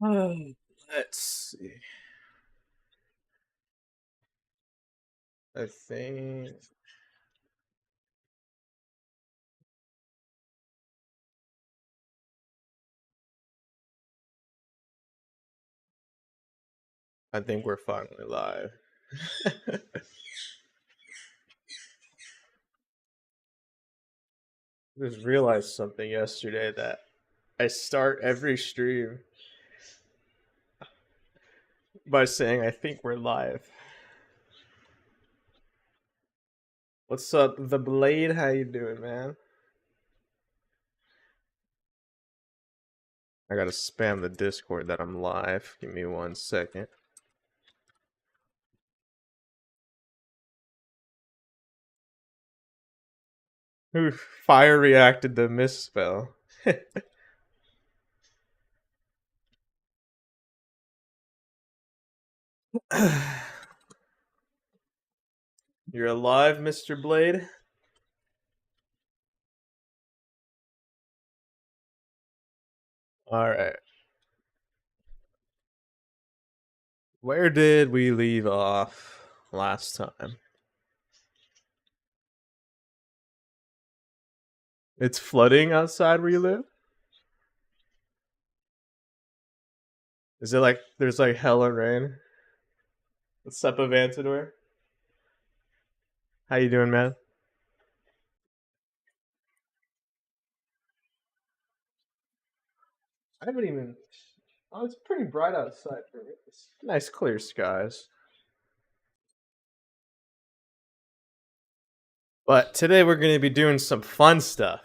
Let's see. I think we're finally live. Just realized something yesterday that I start every stream by saying I think we're live. What's up, the Blade? How you doing, man? I gotta spam the Discord that I'm live. Give me 1 second. Who fire reacted to misspell? You're alive, Mr. Blade? Alright. Where did we leave off last time? It's flooding outside where you live? Is it like there's like hella rain? What's up, Avantador? How you doing, man? I haven't even. Oh, it's pretty bright outside for me. It's nice clear skies. But today we're going to be doing some fun stuff.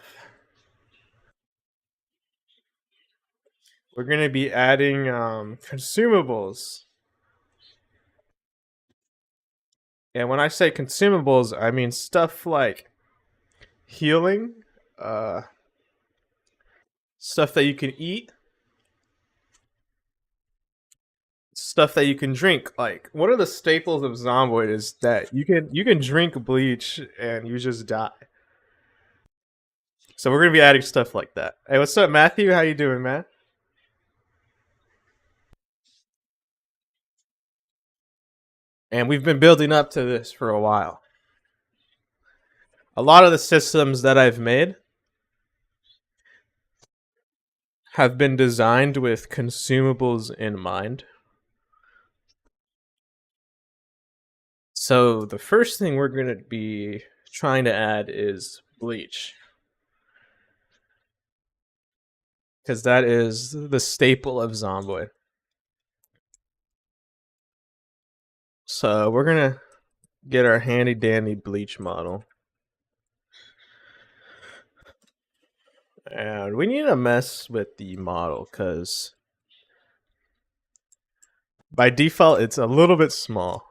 We're going to be adding consumables. And when I say consumables, I mean stuff like healing, uh, stuff that you can eat, stuff that you can drink. Like one of the staples of zomboid is that you can drink bleach and you just die. So we're gonna be adding stuff like that. Hey, what's up, Matthew? How you doing, man? And we've been building up to this for a while. A lot of the systems that I've made have been designed with consumables in mind. So the first thing we're going to be trying to add is bleach. Because that is the staple of Zomboid. So we're going to get our handy dandy bleach model. And we need to mess with the model because by default it's a little bit small.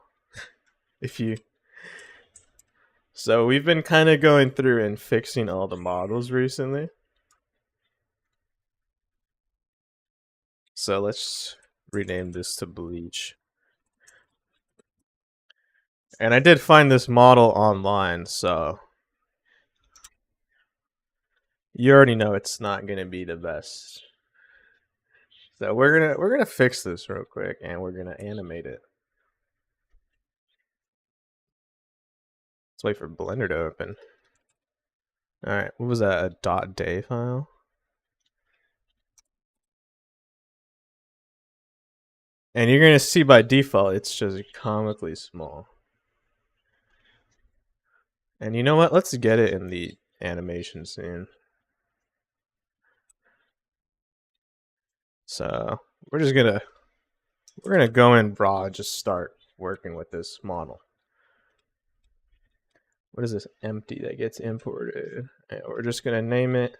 So we've been kind of going through and fixing all the models recently. So let's rename this to bleach. And I did find this model online, so you already know it's not gonna be the best. So we're gonna fix this real quick and we're gonna animate it. Let's wait for Blender to open. Alright, what was that? A .day file? And you're gonna see by default it's just comically small. And you know what? Let's get it in the animation scene. So we're gonna go in raw and just start working with this model. What is this empty that gets imported? And we're just gonna name it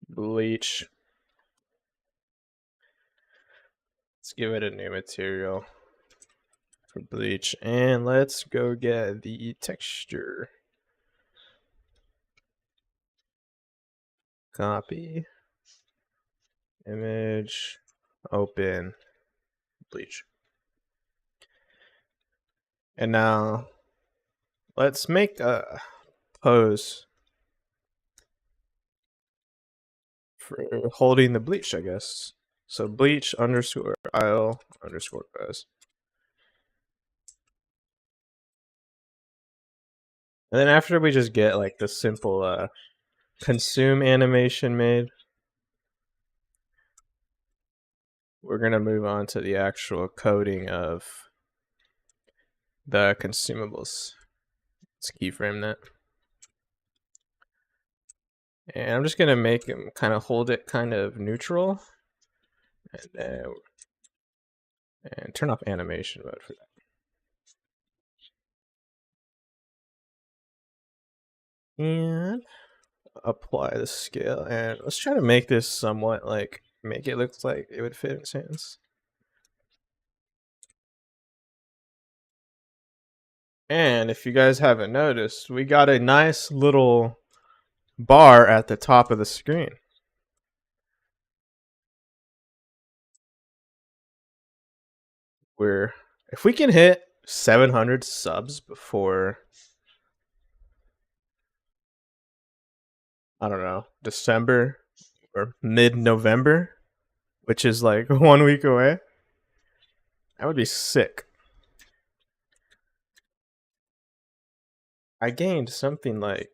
bleach. Let's give it a new material for bleach, and let's go get the texture. Copy, image, open, bleach. And now let's make a pose for holding the bleach, I guess. So bleach underscore IL underscore buzz. And then after we just get like the simple consume animation made, we're going to move on to the actual coding of the consumables. Let's keyframe that. And I'm just going to make him kind of hold it kind of neutral. And turn off animation mode for that. And apply the scale. And let's try to make this somewhat like, make it look like it would fit in his hands. And if you guys haven't noticed, we got a nice little bar at the top of the screen. If we can hit 700 subs before, I don't know, December or mid-November, which is like 1 week away, that would be sick. I gained something like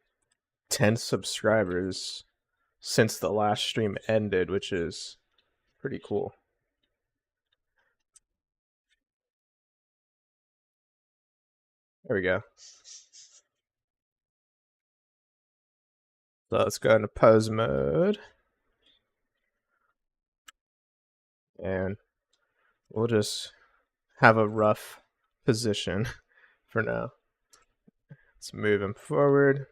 10 subscribers since the last stream ended, which is pretty cool. There we go. So let's go into pose mode. And we'll just have a rough position for now. Let's move him forward.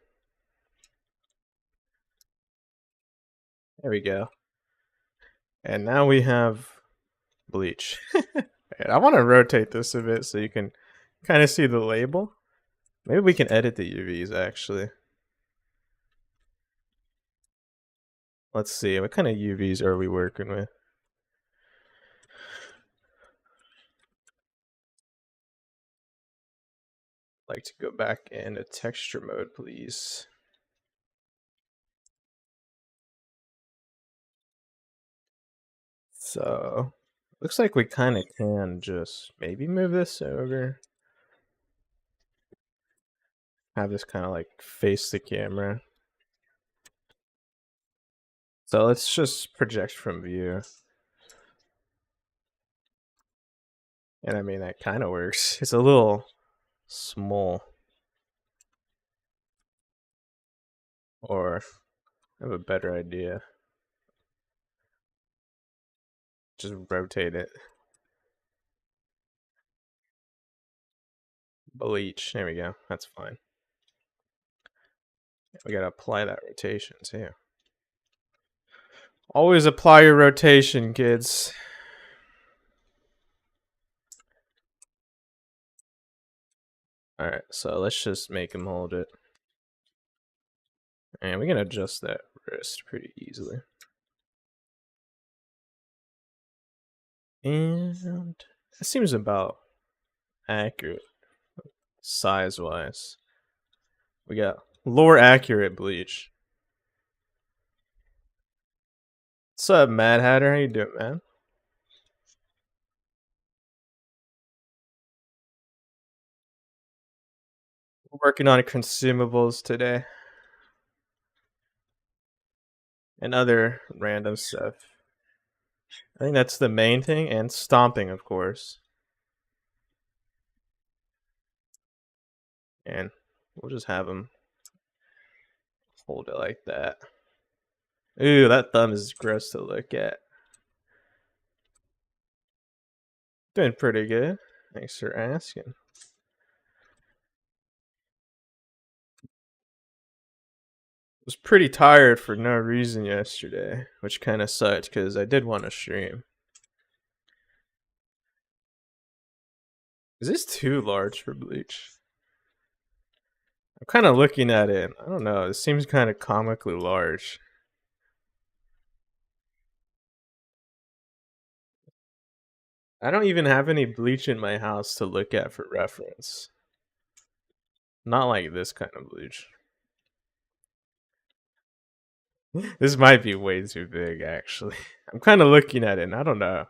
There we go. And now we have bleach. And I want to rotate this a bit so you can kind of see the label. Maybe we can edit the UVs actually. Let's see, what kind of UVs are we working with? I'd like to go back into texture mode, please. So, looks like we kind of can just maybe move this over. Have this kind of like face the camera. So let's just project from view. And I mean, that kind of works. It's a little small. Or I have a better idea. Just rotate it. Bleach. There we go. That's fine. We gotta apply that rotation too. Always apply your rotation, kids. Alright, so let's just make him hold it. And we can adjust that wrist pretty easily. And that seems about accurate size-wise. We got lore accurate bleach. What's up, Mad Hatter? How you doing, man? We're working on consumables today. And other random stuff. I think that's the main thing, and stomping, of course. And we'll just have him hold it like that. Ooh, that thumb is gross to look at. Doing pretty good. Thanks for asking. Was pretty tired for no reason yesterday, which kind of sucked because I did want to stream. Is this too large for bleach? I'm kind of looking at it. I don't know. It seems kind of comically large. I don't even have any bleach in my house to look at for reference. Not like this kind of bleach. This might be way too big, actually. I'm kind of looking at it, and I don't know.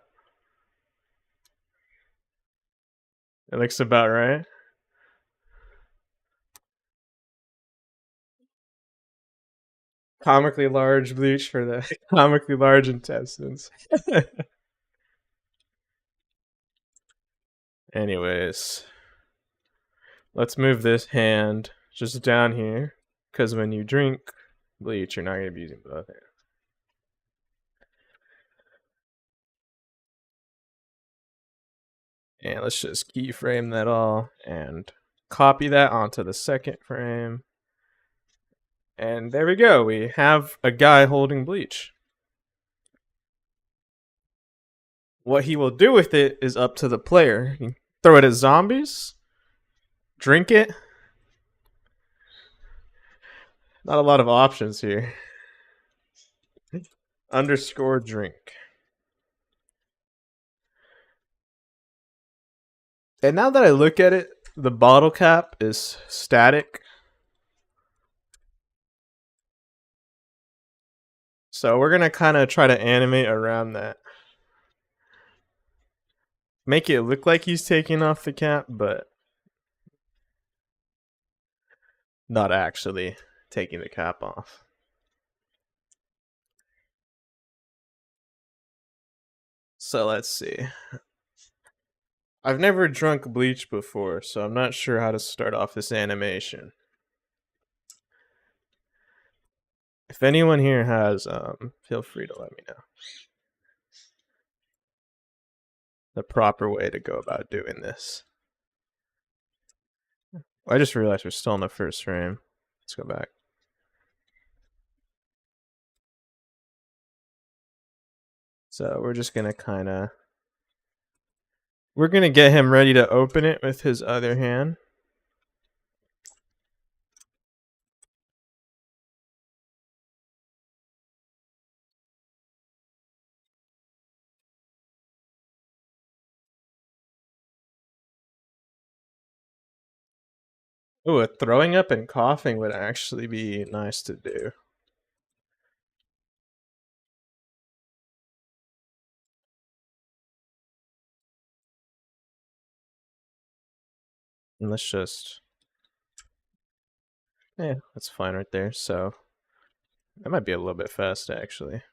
It looks about right. Comically large bleach for the comically large intestines. Anyways, let's move this hand just down here, because when you drink bleach, you're not going to be using both hands. And let's just keyframe that all and copy that onto the second frame. And there we go. We have a guy holding bleach. What he will do with it is up to the player. You throw it at zombies, drink it. Not a lot of options here. Underscore drink. And now that I look at it, the bottle cap is static. So we're going to kind of try to animate around that. Make it look like he's taking off the cap, but not actually taking the cap off. So let's see. I've never drunk bleach before, so I'm not sure how to start off this animation. If anyone here has, feel free to let me know the proper way to go about doing this. I just realized we're still in the first frame. Let's go back. So we're just gonna we're gonna get him ready to open it with his other hand. Ooh, throwing up and coughing would actually be nice to do. And let's just, that's fine right there. So that might be a little bit fast actually.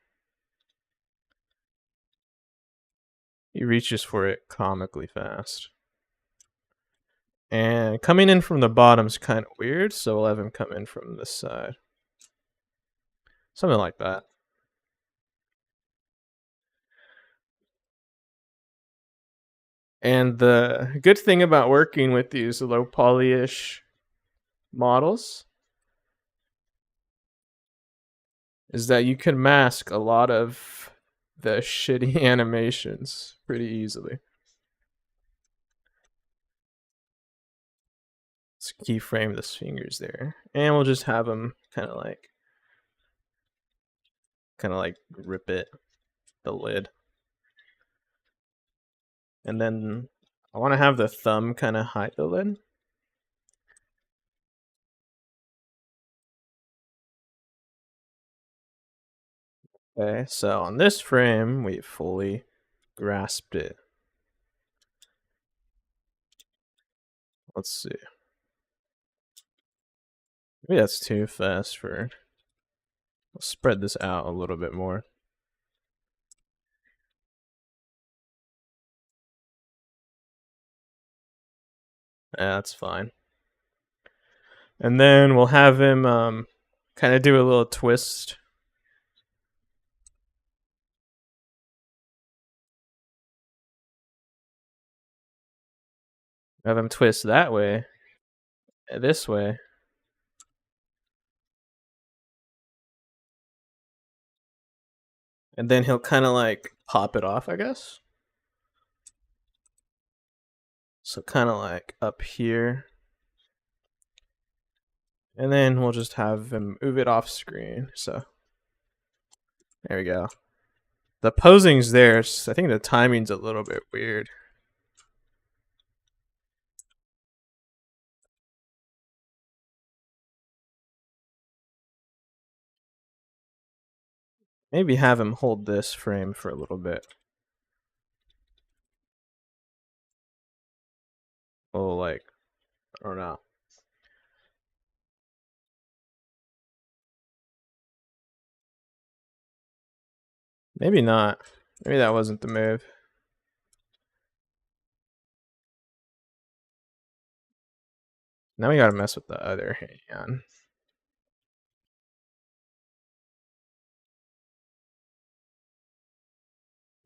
He reaches for it comically fast. And coming in from the bottom's kind of weird, so we'll have him come in from this side. Something like that. And the good thing about working with these low poly-ish models is that you can mask a lot of the shitty animations pretty easily. Let's keyframe the fingers there. And we'll just have them kind of like rip it, the lid. And then I want to have the thumb kind of hide the lid. Okay, so on this frame, we fully grasped it. Let's see. Maybe that's too fast for... Let's spread this out a little bit more. Yeah, that's fine. And then we'll have him kind of do a little twist. Have him twist that way, this way. And then he'll kind of like pop it off, I guess. So kind of like up here. And then we'll just have him move it off screen. So there we go. The posing's there. I think the timing's a little bit weird. Maybe have him hold this frame for a little bit. Oh, like, I don't know. Maybe not. Maybe that wasn't the move. Now we gotta mess with the other hand.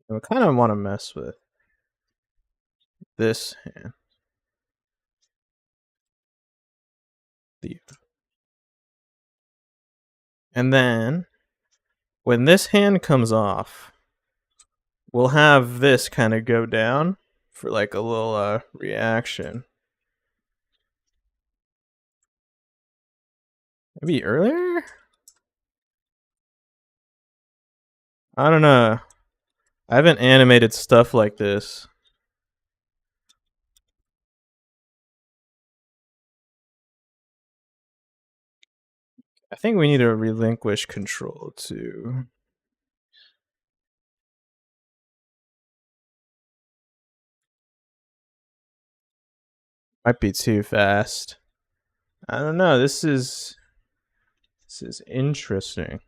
We kind of want to mess with this hand. And then when this hand comes off, we'll have this kind of go down for like a little reaction. Maybe earlier? I don't know. I haven't animated stuff like this. I think we need to relinquish control to... Might be too fast. I don't know. This is interesting.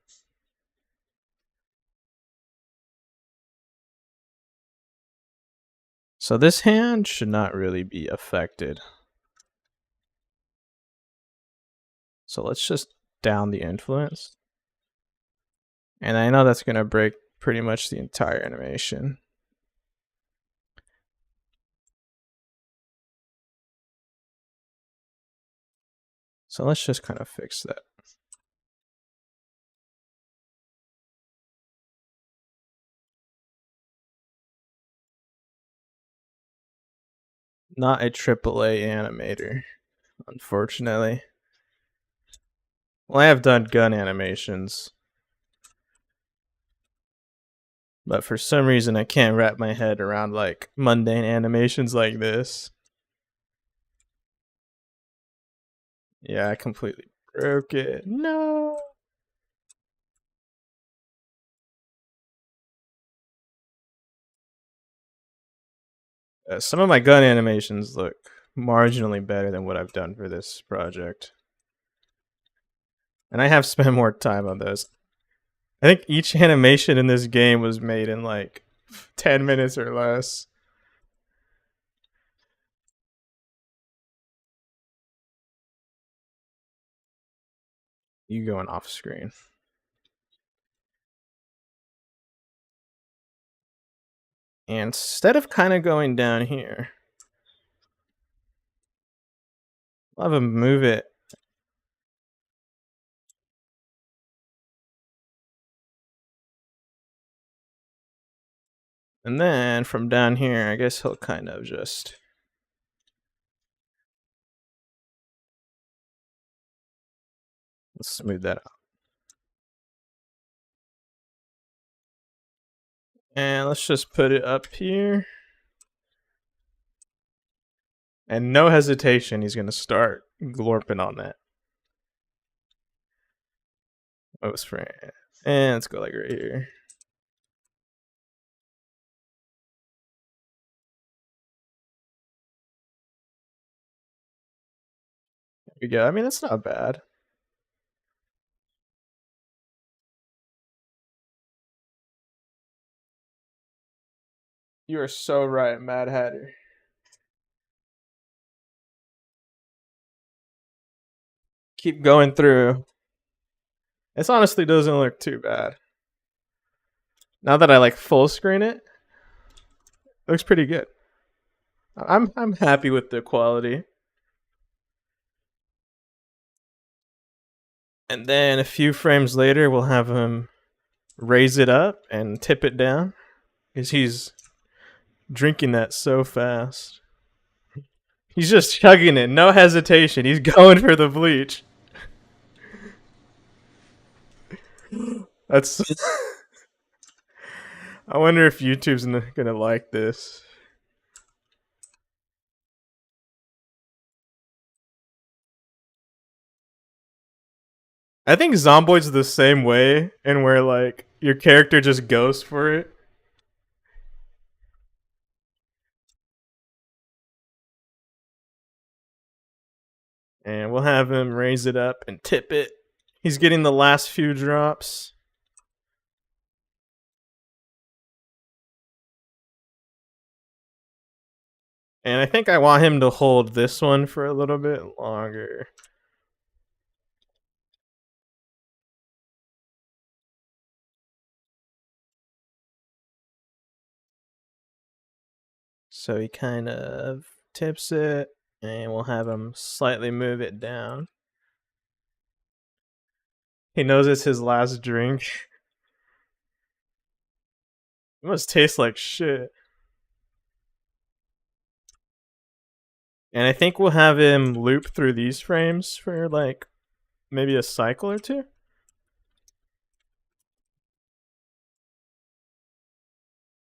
So this hand should not really be affected. So let's just down the influence. And I know that's going to break pretty much the entire animation. So let's just kind of fix that. Not a AAA animator, unfortunately. Well, I have done gun animations, but for some reason I can't wrap my head around like mundane animations like this. Yeah, I completely broke it. No. Some of my gun animations look marginally better than what I've done for this project. And I have spent more time on those. I think each animation in this game was made in like 10 minutes or less. You going off screen. And instead of kind of going down here, I'll have him move it. And then from down here, I guess he'll kind of just... Let's smooth that out. And let's just put it up here. And no hesitation, he's going to start glorping on that. Most frame. And let's go like right here. There we go. I mean, that's not bad. You are so right, Mad Hatter. Keep going through. This honestly doesn't look too bad. Now that I like full screen it, looks pretty good. I'm happy with the quality. And then a few frames later, we'll have him raise it up and tip it down because he's drinking that so fast. He's just chugging it, no hesitation. He's going for the bleach. That's. I wonder if YouTube's gonna like this. I think Zomboid's the same way, and where like your character just goes for it. And we'll have him raise it up and tip it. He's getting the last few drops. And I think I want him to hold this one for a little bit longer. So he kind of tips it, and we'll have him slightly move it down. He knows it's his last drink. It must taste like shit. And I think we'll have him loop through these frames for like maybe a cycle or two.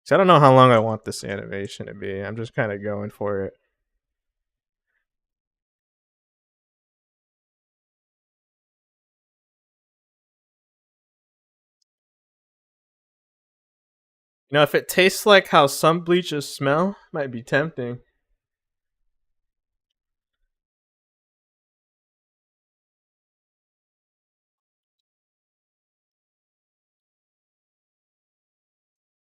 So I don't know how long I want this animation to be. I'm just kind of going for it. You know, if it tastes like how some bleaches smell, might be tempting.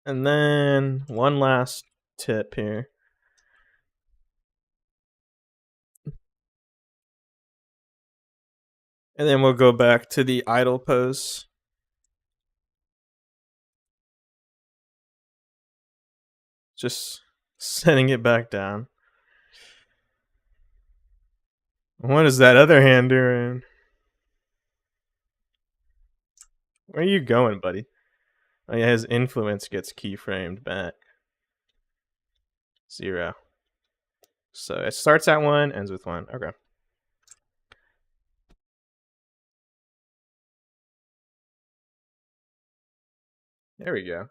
And then one last tip here. And then we'll go back to the idle pose. Just setting it back down. What is that other hand doing? Where are you going, buddy? Oh yeah, his influence gets keyframed back. 0. So it starts at 1, ends with 1. Okay. There we go.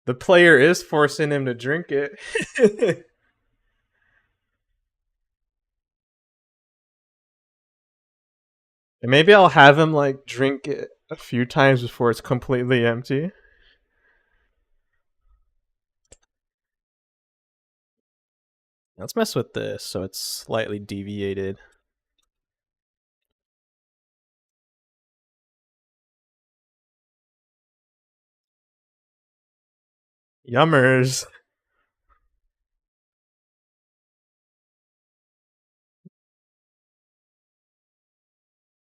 The player is forcing him to drink it. And maybe I'll have him like drink it a few times before it's completely empty. Let's mess with this so it's slightly deviated. Yummers.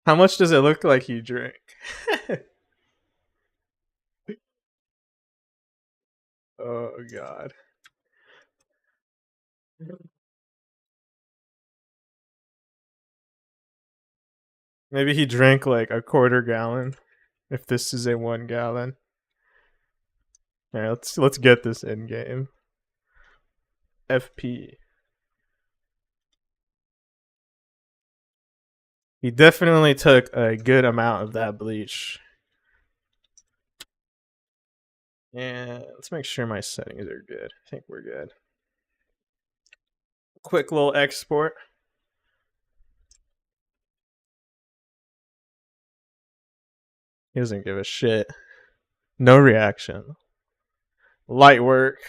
How much does it look like you drink? Oh god. Maybe he drank like a quarter gallon if this is a 1 gallon. Alright, let's get this in game. FP. He definitely took a good amount of that bleach. And let's make sure my settings are good. I think we're good. Quick little export. He doesn't give a shit. No reaction. Light work.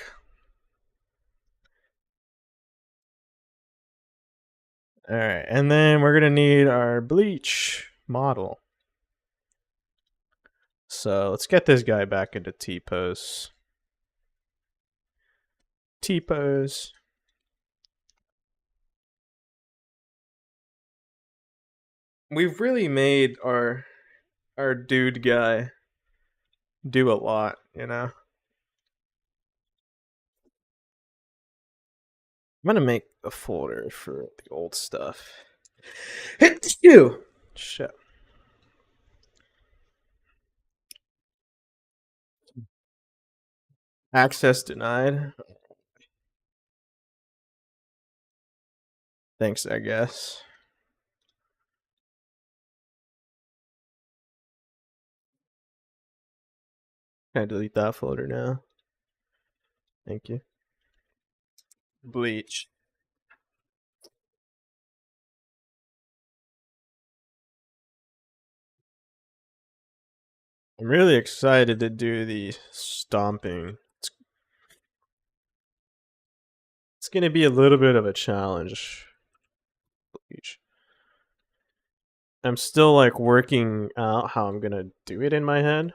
Alright, and then we're gonna need our bleach model. So let's get this guy back into T-pose. T-pose. We've really made our dude guy do a lot, you know? I'm gonna make a folder for the old stuff. Hit you! Shit. Access denied. Thanks, I guess. Can I delete that folder now? Thank you. Bleach. I'm really excited to do the stomping. It's gonna be a little bit of a challenge. I'm still like working out how I'm gonna do it in my head,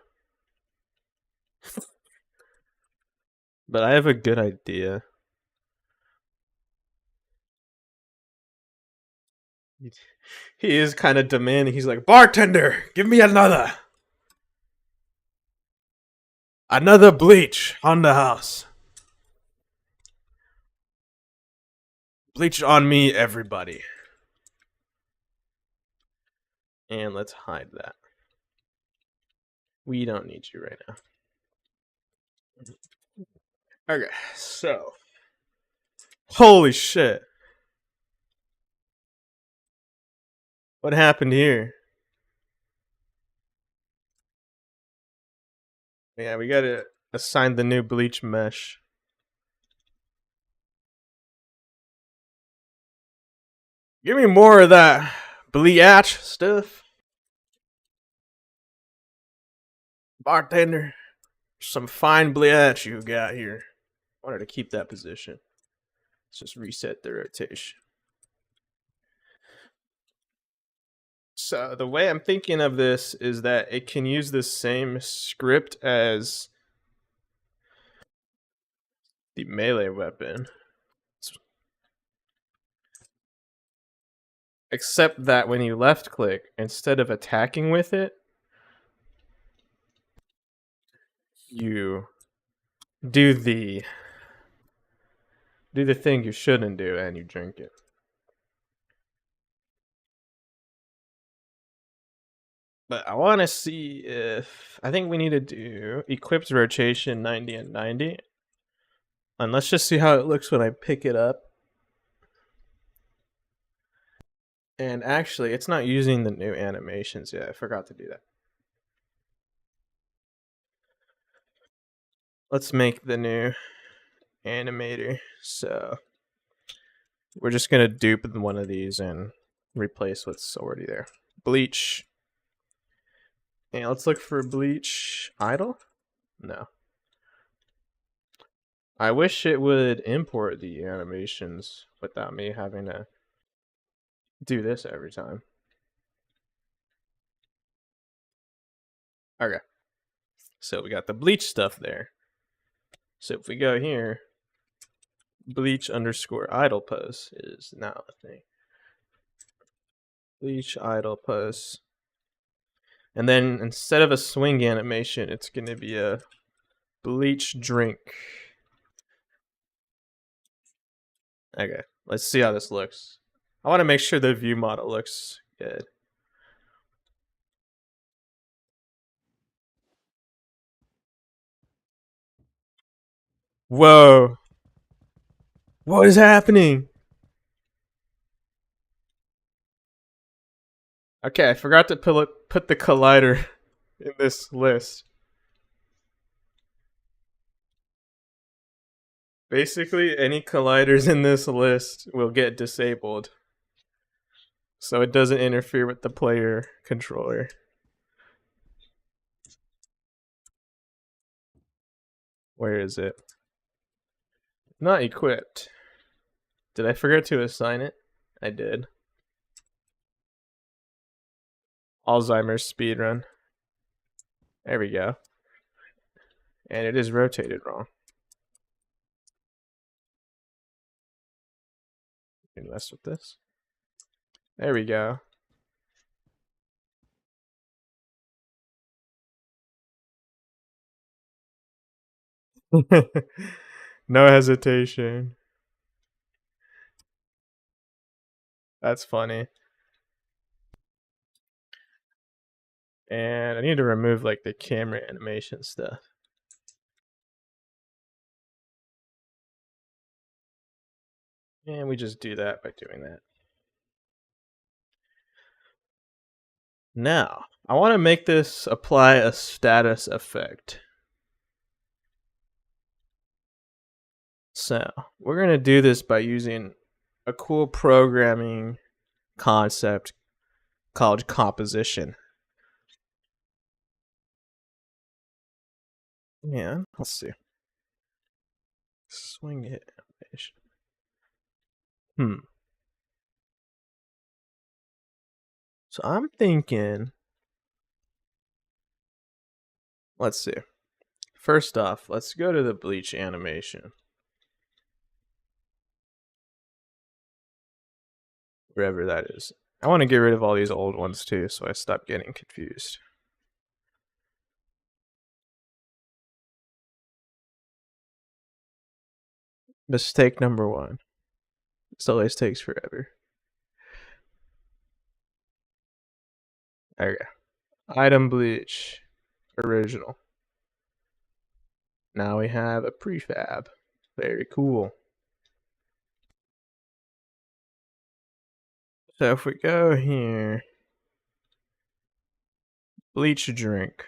but I have a good idea. He is kind of demanding. He's like, "Bartender, give me another bleach on the house. Bleach on me, everybody." And let's hide that. We don't need you right now. Okay, so holy shit, what happened here? Yeah, we gotta assign the new bleach mesh. Give me more of that bleach stuff, bartender. Some fine bleach you got here. I wanted to keep that position. Let's just reset the rotation. So the way I'm thinking of this is that it can use the same script as the melee weapon, except that when you left click, instead of attacking with it, you do the thing you shouldn't do and you drink it. But I want to see if I think we need to do equipped rotation 90 and 90. And let's just see how it looks when I pick it up. And actually, it's not using the new animations yet. I forgot to do that. Let's make the new animator. So we're just going to dupe one of these and replace what's already there. Bleach. And let's look for bleach idle. No. I wish it would import the animations without me having to do this every time. Okay. So we got the bleach stuff there. So if we go here, bleach underscore idle pose is now a thing. Bleach idle pose. And then instead of a swing animation, it's going to be a bleach drink. Okay, let's see how this looks. I want to make sure the view model looks good. Whoa. What is happening? Okay, I forgot to put the collider in this list. Basically, any colliders in this list will get disabled. So it doesn't interfere with the player controller. Where is it? Not equipped. Did I forget to assign it? I did. Alzheimer's speedrun. There we go. And it is rotated wrong. You can mess with this. There we go. No hesitation. That's funny. And I need to remove like the camera animation stuff. And we just do that by doing that. Now, I want to make this apply a status effect. So, we're going to do this by using a cool programming concept called composition. Yeah, let's see. Swing hit animation. So I'm thinking, let's see. First off, let's go to the bleach animation. Wherever that is. I want to get rid of all these old ones too, so I stop getting confused. Mistake number one. This always takes forever. There we go. Item bleach. Original. Now we have a prefab. Very cool. So if we go here, bleach drink.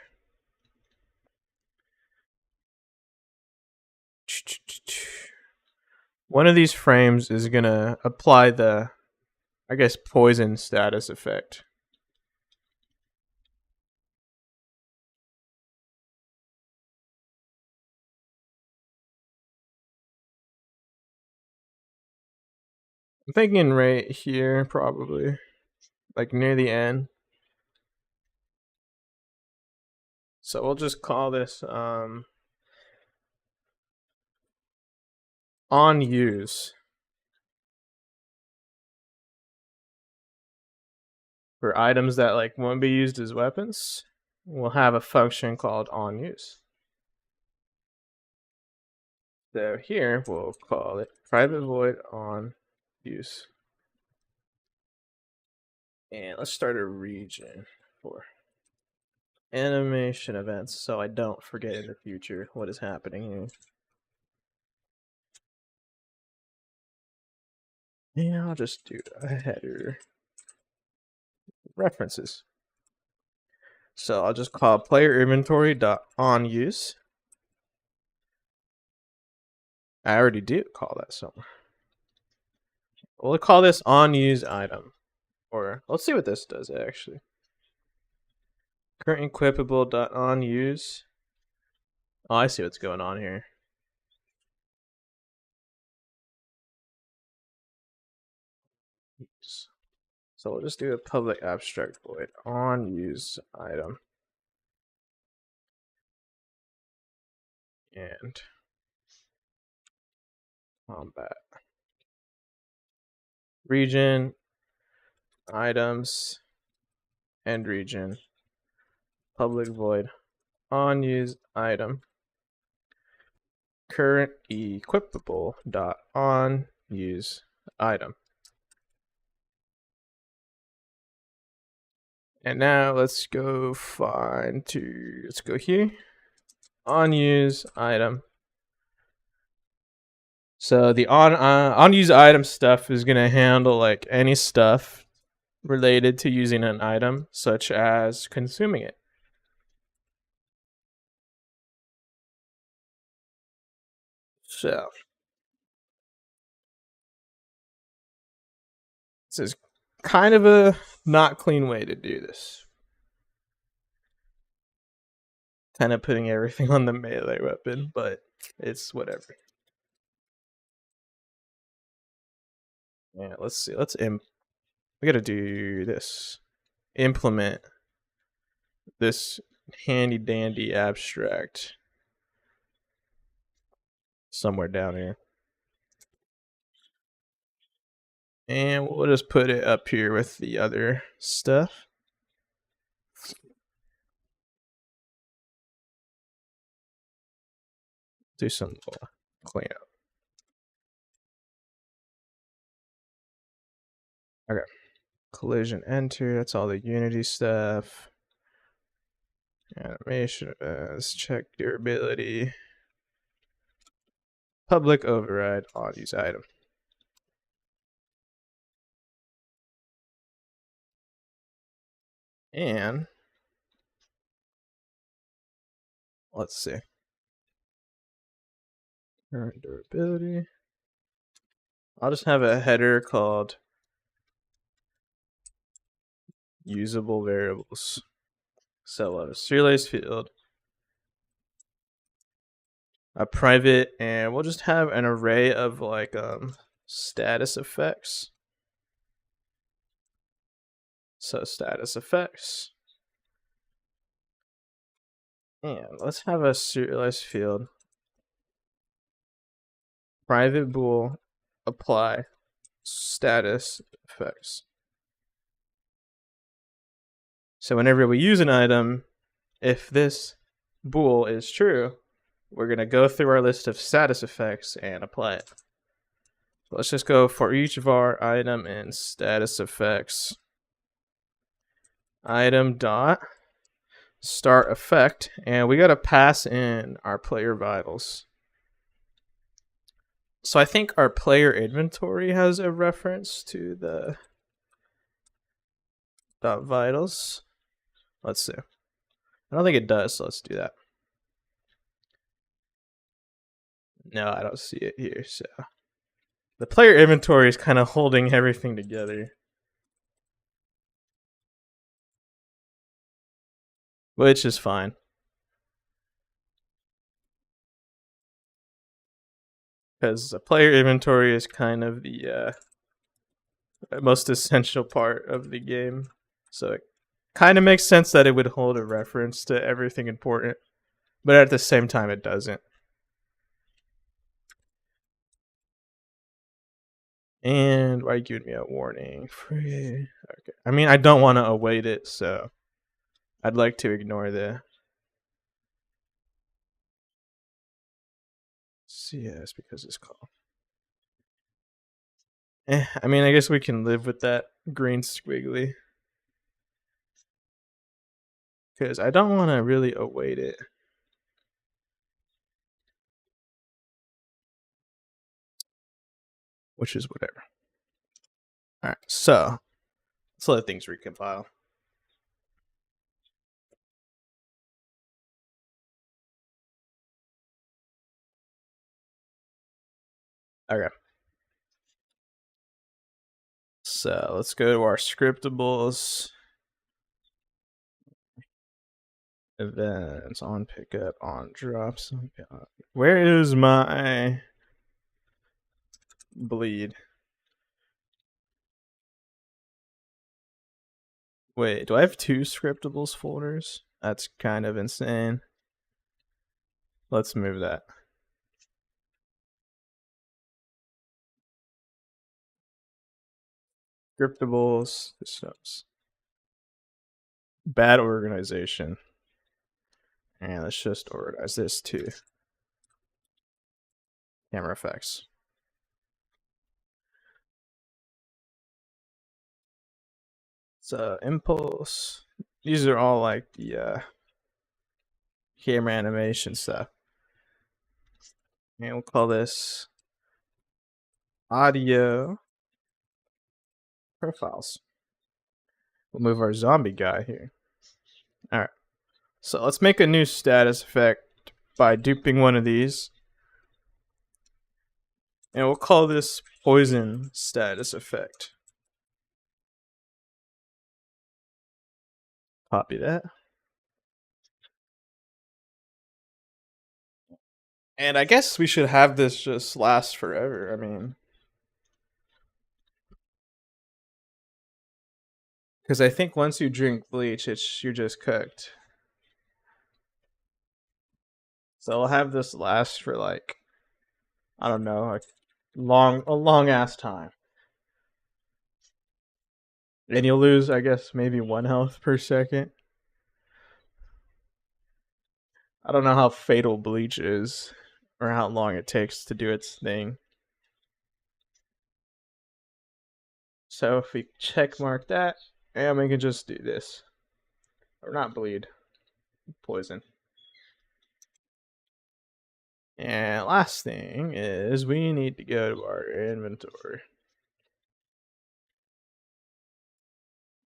One of these frames is gonna apply the, I guess, poison status effect. I'm thinking right here, probably. Like near the end. So we'll just call this on use. For items that like won't be used as weapons, we'll have a function called on use. So here we'll call it private void on use. And let's start a region for animation events so I don't forget in the future what is happening here. Yeah, I'll just do a header references. So I'll just call player inventory dot on use. I already did call that somewhere. We'll call this on use item. Or let's see what this does actually. Current equipable dot on use. Oh, I see what's going on here. So we'll just do a public abstract void on use item. And combat. Region, items, end region, public void on use item. Current equipable dot on use item. And now let's go let's go here. On use item. So the on use item stuff is gonna handle like any stuff related to using an item, such as consuming it. So this is kind of a not clean way to do this. Kind of putting everything on the melee weapon, but it's whatever. Yeah, let's see. We gotta do this. Implement this handy dandy abstract somewhere down here. And we'll just put it up here with the other stuff. Do some cleanup. Okay. Collision enter. That's all the Unity stuff. Animation. Let's check durability. Public override on use item. And let's see. Current durability. I'll just have a header called usable variables. So a serialized field a private, and we'll just have an array of like status effects. So status effects. And let's have a serialized field. Private bool apply status effects. So whenever we use an item, if this bool is true, we're going to go through our list of status effects and apply it. Let's just go for each of our item and status effects. Item dot start effect, and we got to pass in our player vitals. So I think our player inventory has a reference to the dot vitals. Let's see. I don't think it does, so let's do that. No, I don't see it here. So the player inventory is kind of holding everything together, which is fine. Because the player inventory is kind of the most essential part of the game. So it kind of makes sense that it would hold a reference to everything important, but at the same time, it doesn't. And why are you giving me a warning? Free. Okay. I mean, I don't want to await it, so I'd like to ignore the CS because it's called. I mean, I guess we can live with that green squiggly. Because I don't want to really await it. Which is whatever. Alright, so let's let things recompile. Okay. So let's go to our scriptables. Events on pickup, on drops. Where is my bleed? Wait, do I have two scriptables folders? That's kind of insane. Let's move that. Scriptables, systems. Bad organization. And let's just organize this too. Camera effects. So impulse. These are all like the camera animation stuff. And we'll call this audio profiles. We'll move our zombie guy here. Alright. So let's make a new status effect by duping one of these. And we'll call this poison status effect. Copy that. And I guess we should have this just last forever. I mean, because I think once you drink bleach, you're just cooked. So I'll have this last for like, I don't know, like a long ass time. And you'll lose, I guess, maybe 1 health per second. I don't know how fatal bleach is or how long it takes to do its thing. So if we check mark that, and we can just do this. Or not bleed, poison. And last thing is we need to go to our inventory,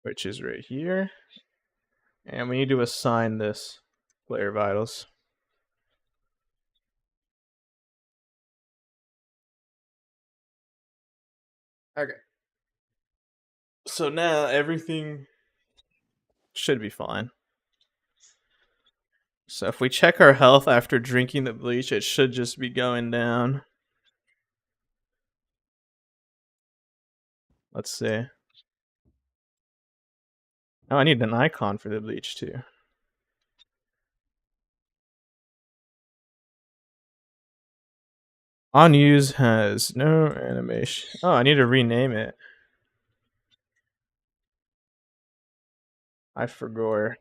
which is right here. And we need to assign this player vitals. Okay. So now everything should be fine. So if we check our health after drinking the bleach, it should just be going down. Let's see. Oh, I need an icon for the bleach too. On use has no animation. Oh, I need to rename it. I forgot.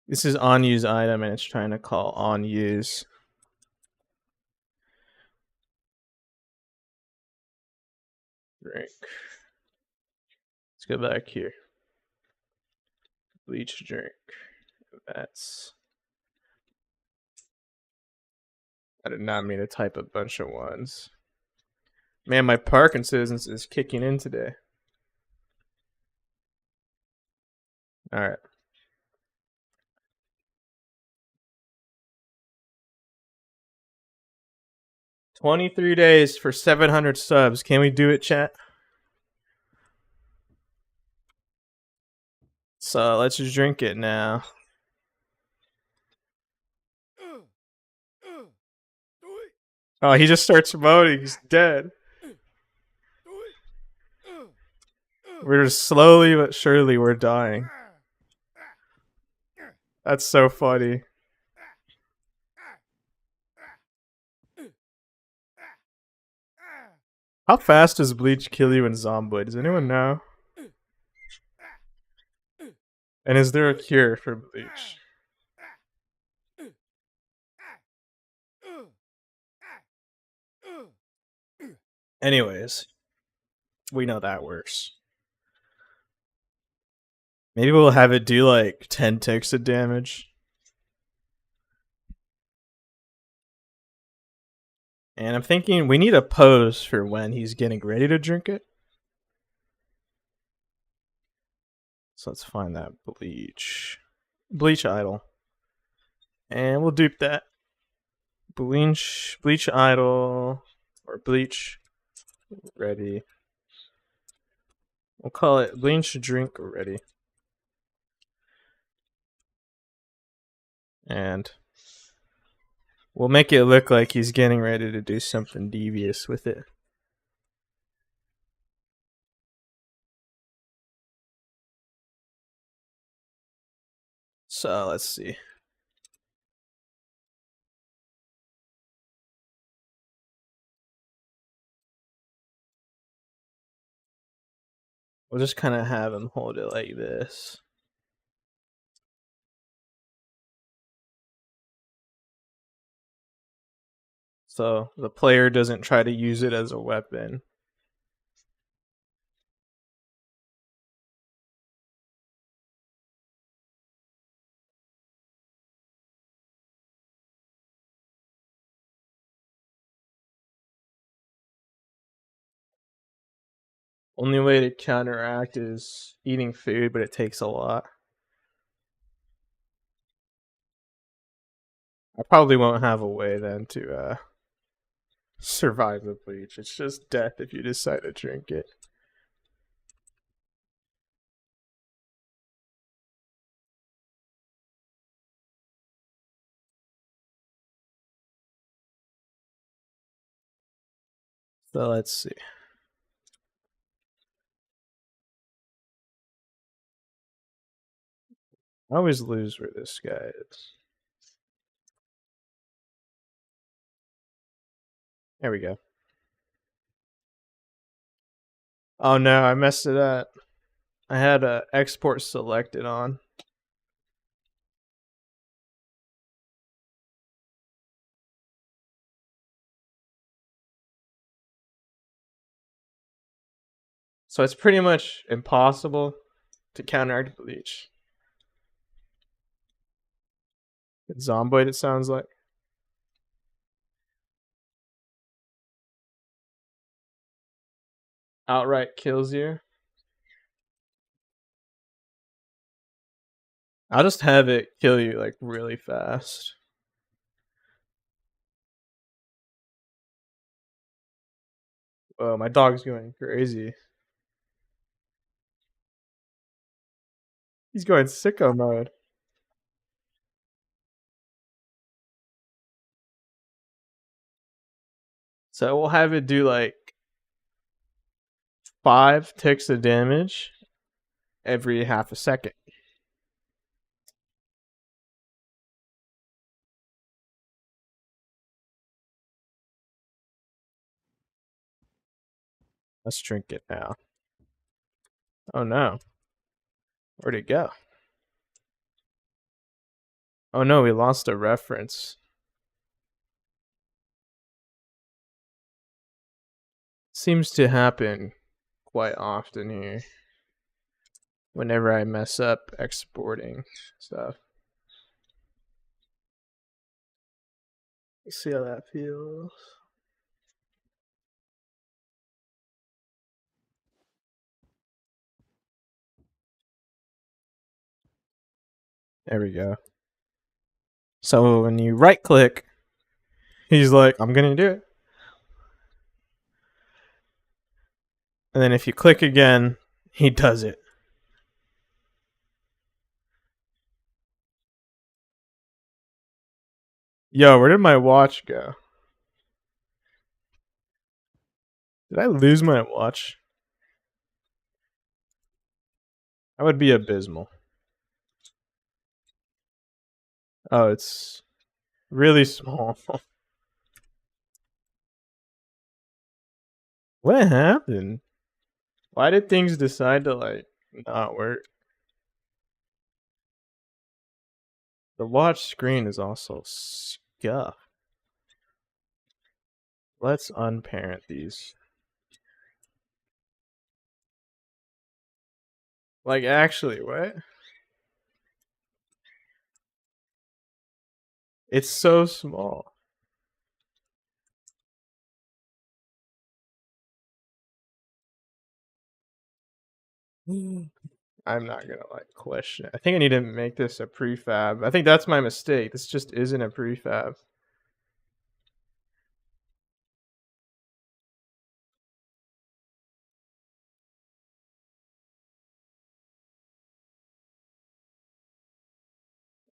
This is on use item and it's trying to call on use. Drink. Let's go back here. Bleach drink. That's. I did not mean to type a bunch of ones. Man, my Parkinson's is kicking in today. Alright. 23 days for 700 subs. Can we do it, chat? So let's just drink it now. Oh, he just starts moaning. He's dead. We're just slowly but surely we're dying. That's so funny. How fast does bleach kill you in zomboid? Does anyone know? And is there a cure for bleach? Anyways, we know that works. Maybe we'll have it do like 10 ticks of damage. And I'm thinking we need a pose for when he's getting ready to drink it. So let's find that bleach. Bleach idle. And we'll dupe that. Bleach idle. Or bleach ready. We'll call it bleach drink ready. And we'll make it look like he's getting ready to do something devious with it. So let's see. We'll just kind of have him hold it like this. So the player doesn't try to use it as a weapon. Only way to counteract is eating food, but it takes a lot. I probably won't have a way then to survive the bleach. It's just death if you decide to drink it. So let's see. I always lose where this guy is. There we go. Oh no, I messed it up. I had export selected on. So it's pretty much impossible to counteract bleach. It's zomboid, it sounds like. Outright kills you. I'll just have it kill you like really fast. Oh, my dog's going crazy. He's going sicko mode. So we'll have it do like 5 ticks of damage every half a second. Let's drink it now. Oh no. Where'd it go? Oh no, we lost a reference. Seems to happen quite often here. Whenever I mess up exporting stuff. Let's see how that feels. There we go. So when you right click, he's like, I'm gonna do it. And then if you click again, he does it. Yo, where did my watch go? Did I lose my watch? That would be abysmal. Oh, it's really small. What happened? Why did things decide to like not work? The watch screen is also scuffed. Let's unparent these. Like actually, what? It's so small. I'm not gonna like question it. I think I need to make this a prefab. I think that's my mistake. This just isn't a prefab.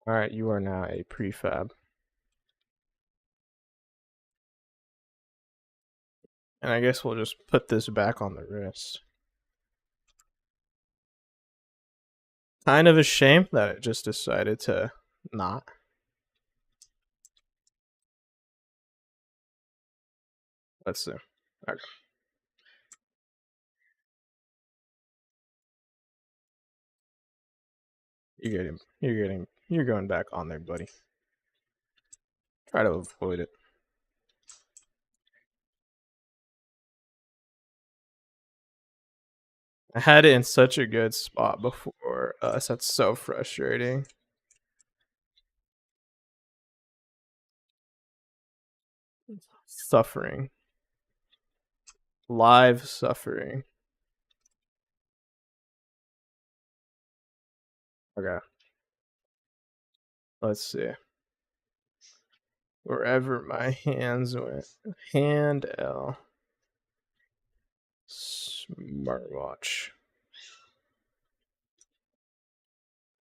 Alright, you are now a prefab. And I guess we'll just put this back on the wrist. Kind of a shame that it just decided to not. Let's see. Okay. You're going back on there, buddy. Try to avoid it. I had it in such a good spot before us. That's so frustrating. Suffering. Live suffering. Okay. Let's see. Wherever my hands went. Hand L. Smartwatch.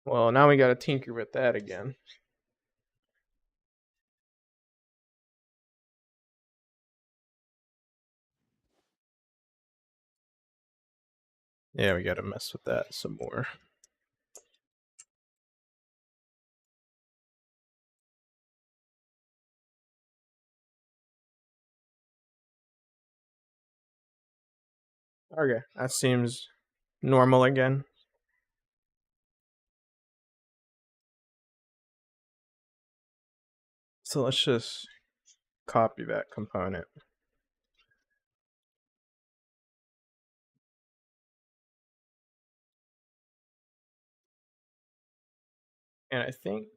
Well, now we gotta tinker with that again. Yeah, we gotta mess with that some more. Okay, that seems normal again. So let's just copy that component. And I think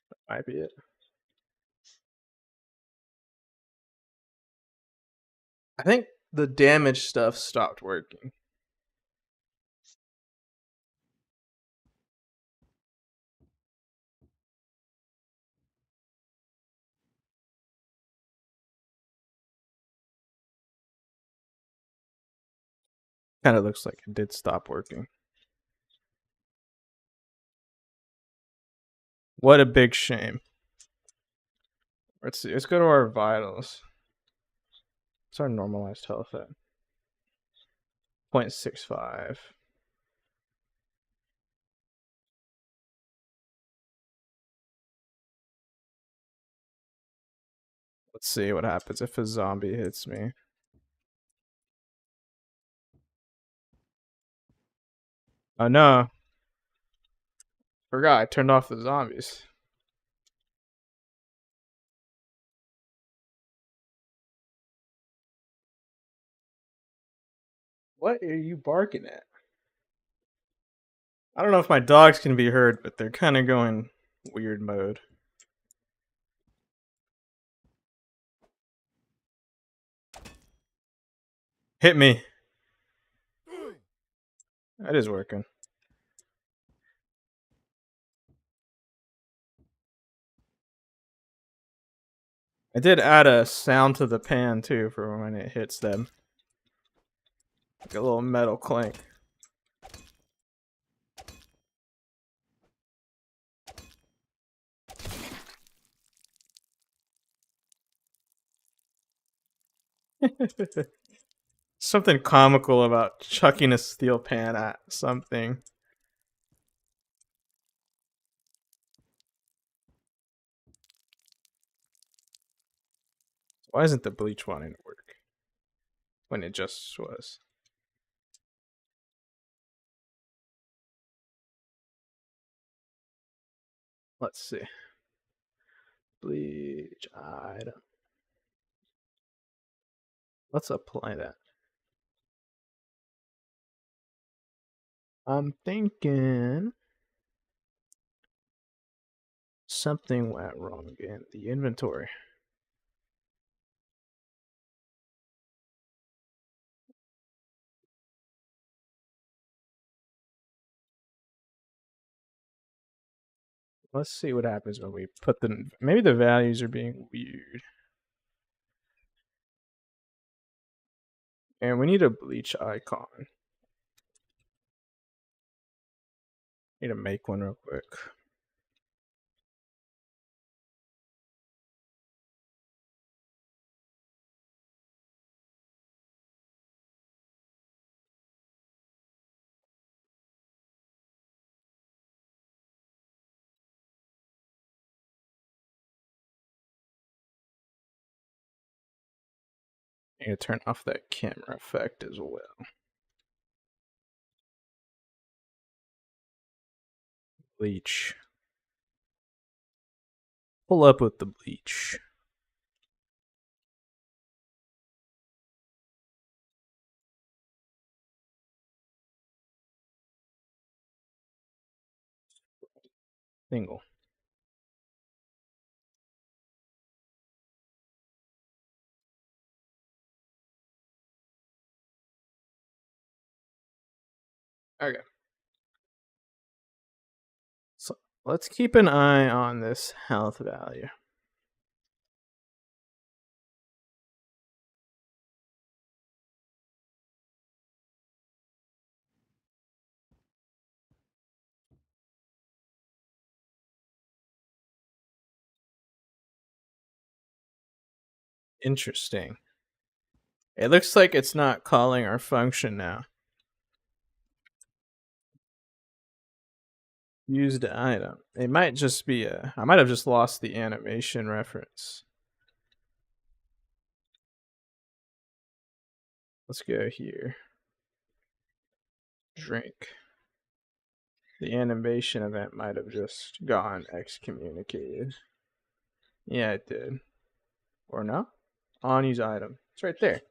that might be it. I think the damage stuff stopped working. Kind of looks like it did stop working. What a big shame. Let's see. Let's go to our vitals. What's our normalized health at? 0.65. Let's see what happens if a zombie hits me. Oh no. Forgot I turned off the zombies. What are you barking at? I don't know if my dogs can be heard, but they're kind of going weird mode. Hit me. That is working. I did add a sound to the pan too for when it hits them. Like a little metal clink. Something comical about chucking a steel pan at something. Why isn't the bleach wanting to work? When it just was. Let's see. Bleach item. Let's apply that. I'm thinking something went wrong in the inventory. Let's see what happens when we put the. Maybe the values are being weird. And we need a bleach icon. Need to make one real quick. Need to turn off that camera effect as well. Bleach. Pull up with the bleach. Single. Okay. So let's keep an eye on this health value. Interesting. It looks like it's not calling our function now. Used item. It might just be a. I might have just lost the animation reference. Let's go here. Drink. The animation event might have just gone excommunicated. Yeah, it did. Or no? On use item. It's right there.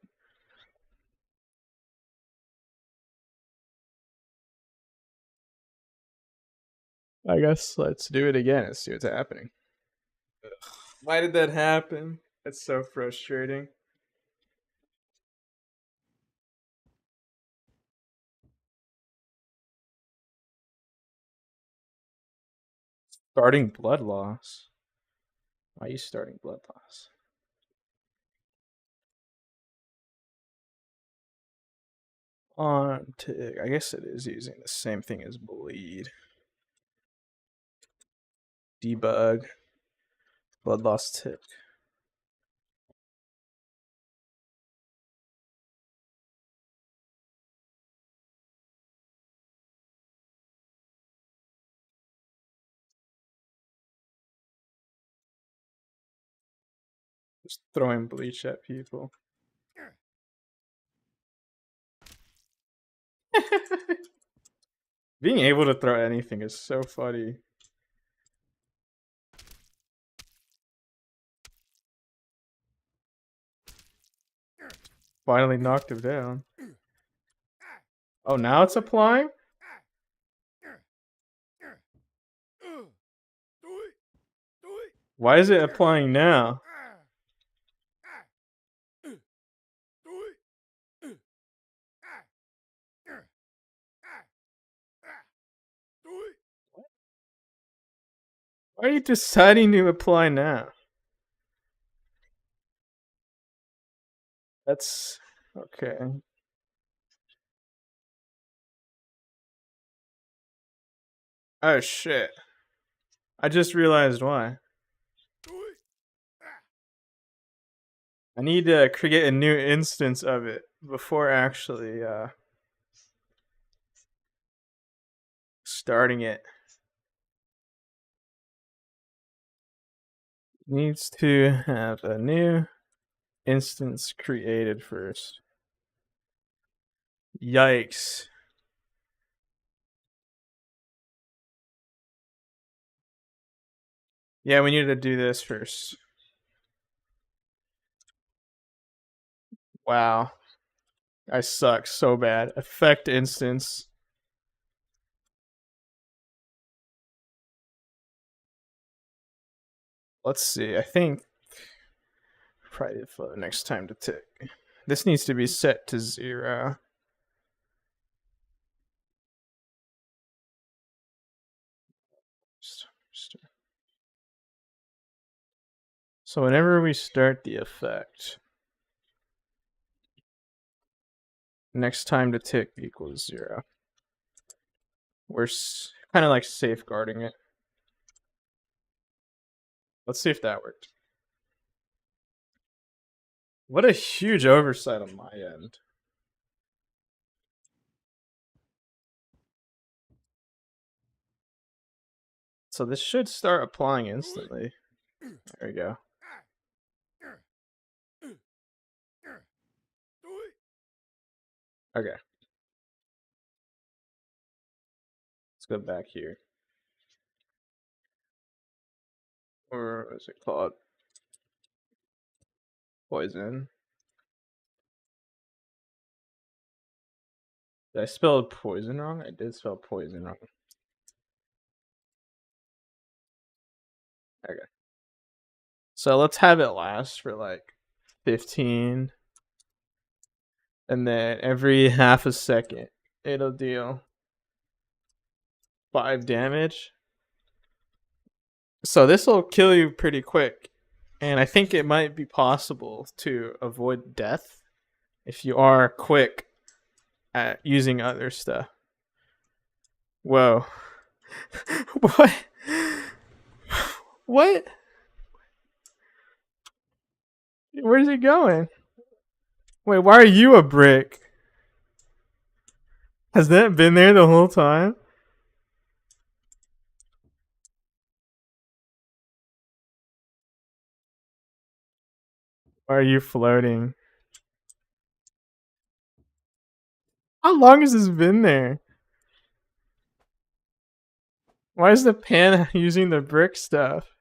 I guess let's do it again and see what's happening. Why did that happen? That's so frustrating. Starting blood loss. Why are you starting blood loss? On to. I guess it is using the same thing as bleed. Debug. Blood loss tick. Just throwing bleach at people. Being able to throw anything is so funny. Finally knocked him down. Oh, now it's applying? Why is it applying now? Why are you deciding to apply now? That's okay. Oh shit. I just realized why. I need to create a new instance of it before actually starting it. Needs to have a new instance created first. Yikes. Yeah, we need to do this first. Wow. I suck so bad. Effect instance. Let's see. I think private flow next time to tick. This needs to be set to 0. So whenever we start the effect, next time to tick equals 0. We're kind of like safeguarding it. Let's see if that worked. What a huge oversight on my end. So this should start applying instantly. There we go. Okay. Let's go back here. Or what is it called? Poison. Did I spell poison wrong? I did spell poison wrong. Okay. So let's have it last for like 15. And then every half a second, it'll deal 5 damage. So this will kill you pretty quick. And I think it might be possible to avoid death if you are quick at using other stuff. Whoa. What? What? Where's he going? Wait, why are you a brick? Has that been there the whole time? Why are you floating? How long has this been there? Why is the pan using the brick stuff?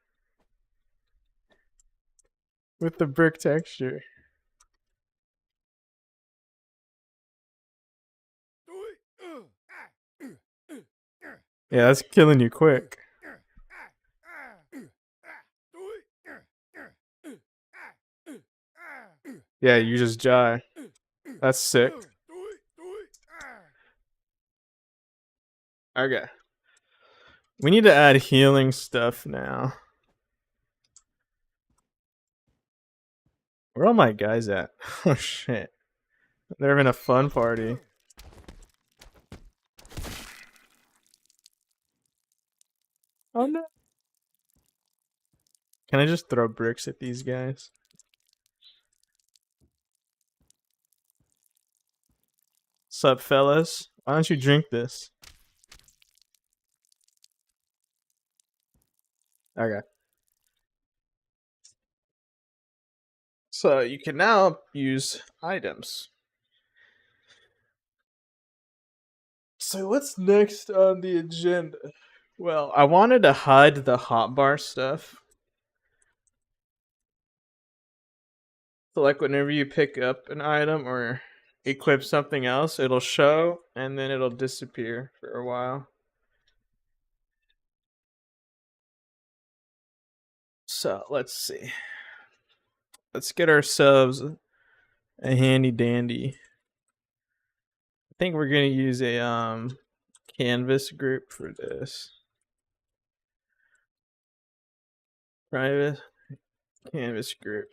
With the brick texture. Yeah, that's killing you quick. Yeah, you just die. That's sick. Okay. We need to add healing stuff now. Where are all my guys at? Oh shit. They're having a fun party. Oh no. Can I just throw bricks at these guys? Sup, fellas? Why don't you drink this? Okay. So you can now use items. So what's next on the agenda? Well, I wanted to hide the hotbar stuff. So like whenever you pick up an item or equip something else, it'll show and then it'll disappear for a while. So let's see. Let's get ourselves a handy dandy. I think we're gonna use a canvas group for this. Private canvas group.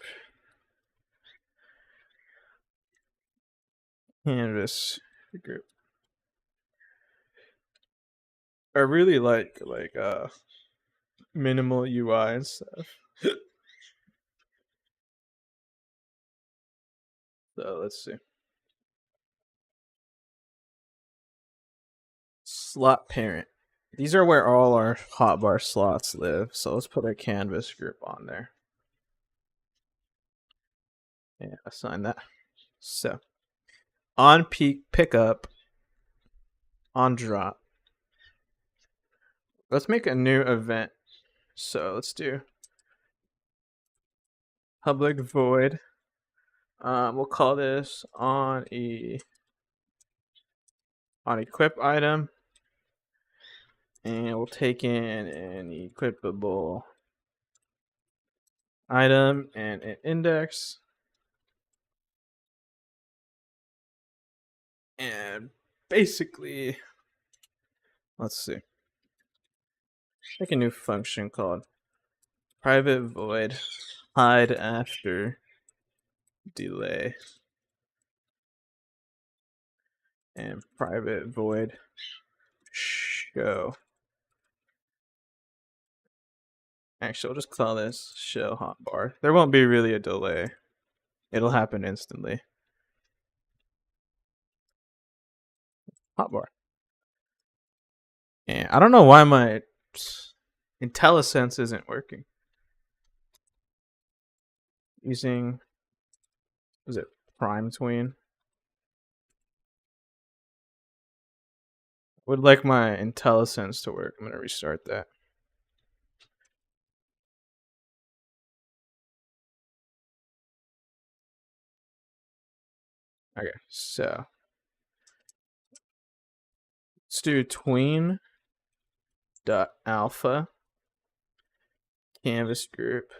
Canvas group. I really like minimal UI and stuff. So let's see. Slot parent. These are where all our hotbar slots live. So let's put a canvas group on there. Yeah, assign that. So on peak pickup, on drop. Let's make a new event. So let's do public void. We'll call this on equip item, and we'll take in an equipable item and an index, and basically, let's see, make a new function called private void hide after delay, and private void show. Actually, I'll just call this show hotbar. There won't be really a delay. It'll happen instantly. Hotbar. And I don't know why my IntelliSense isn't working. Using, was it Prime Tween? Would like my IntelliSense to work. I'm gonna restart that. Okay, so let's do tween dot alpha canvas group,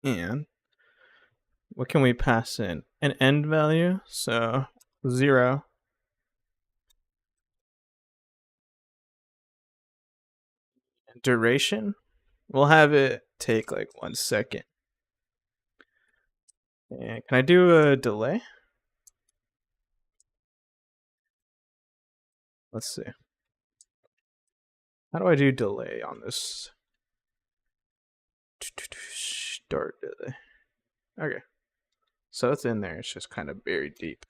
and what can we pass in? An end value, so 0. Duration, we'll have it take like 1 second. And can I do a delay? Let's see. How do I do delay on this? Start delay. Okay. So it's in there. It's just kind of buried deep.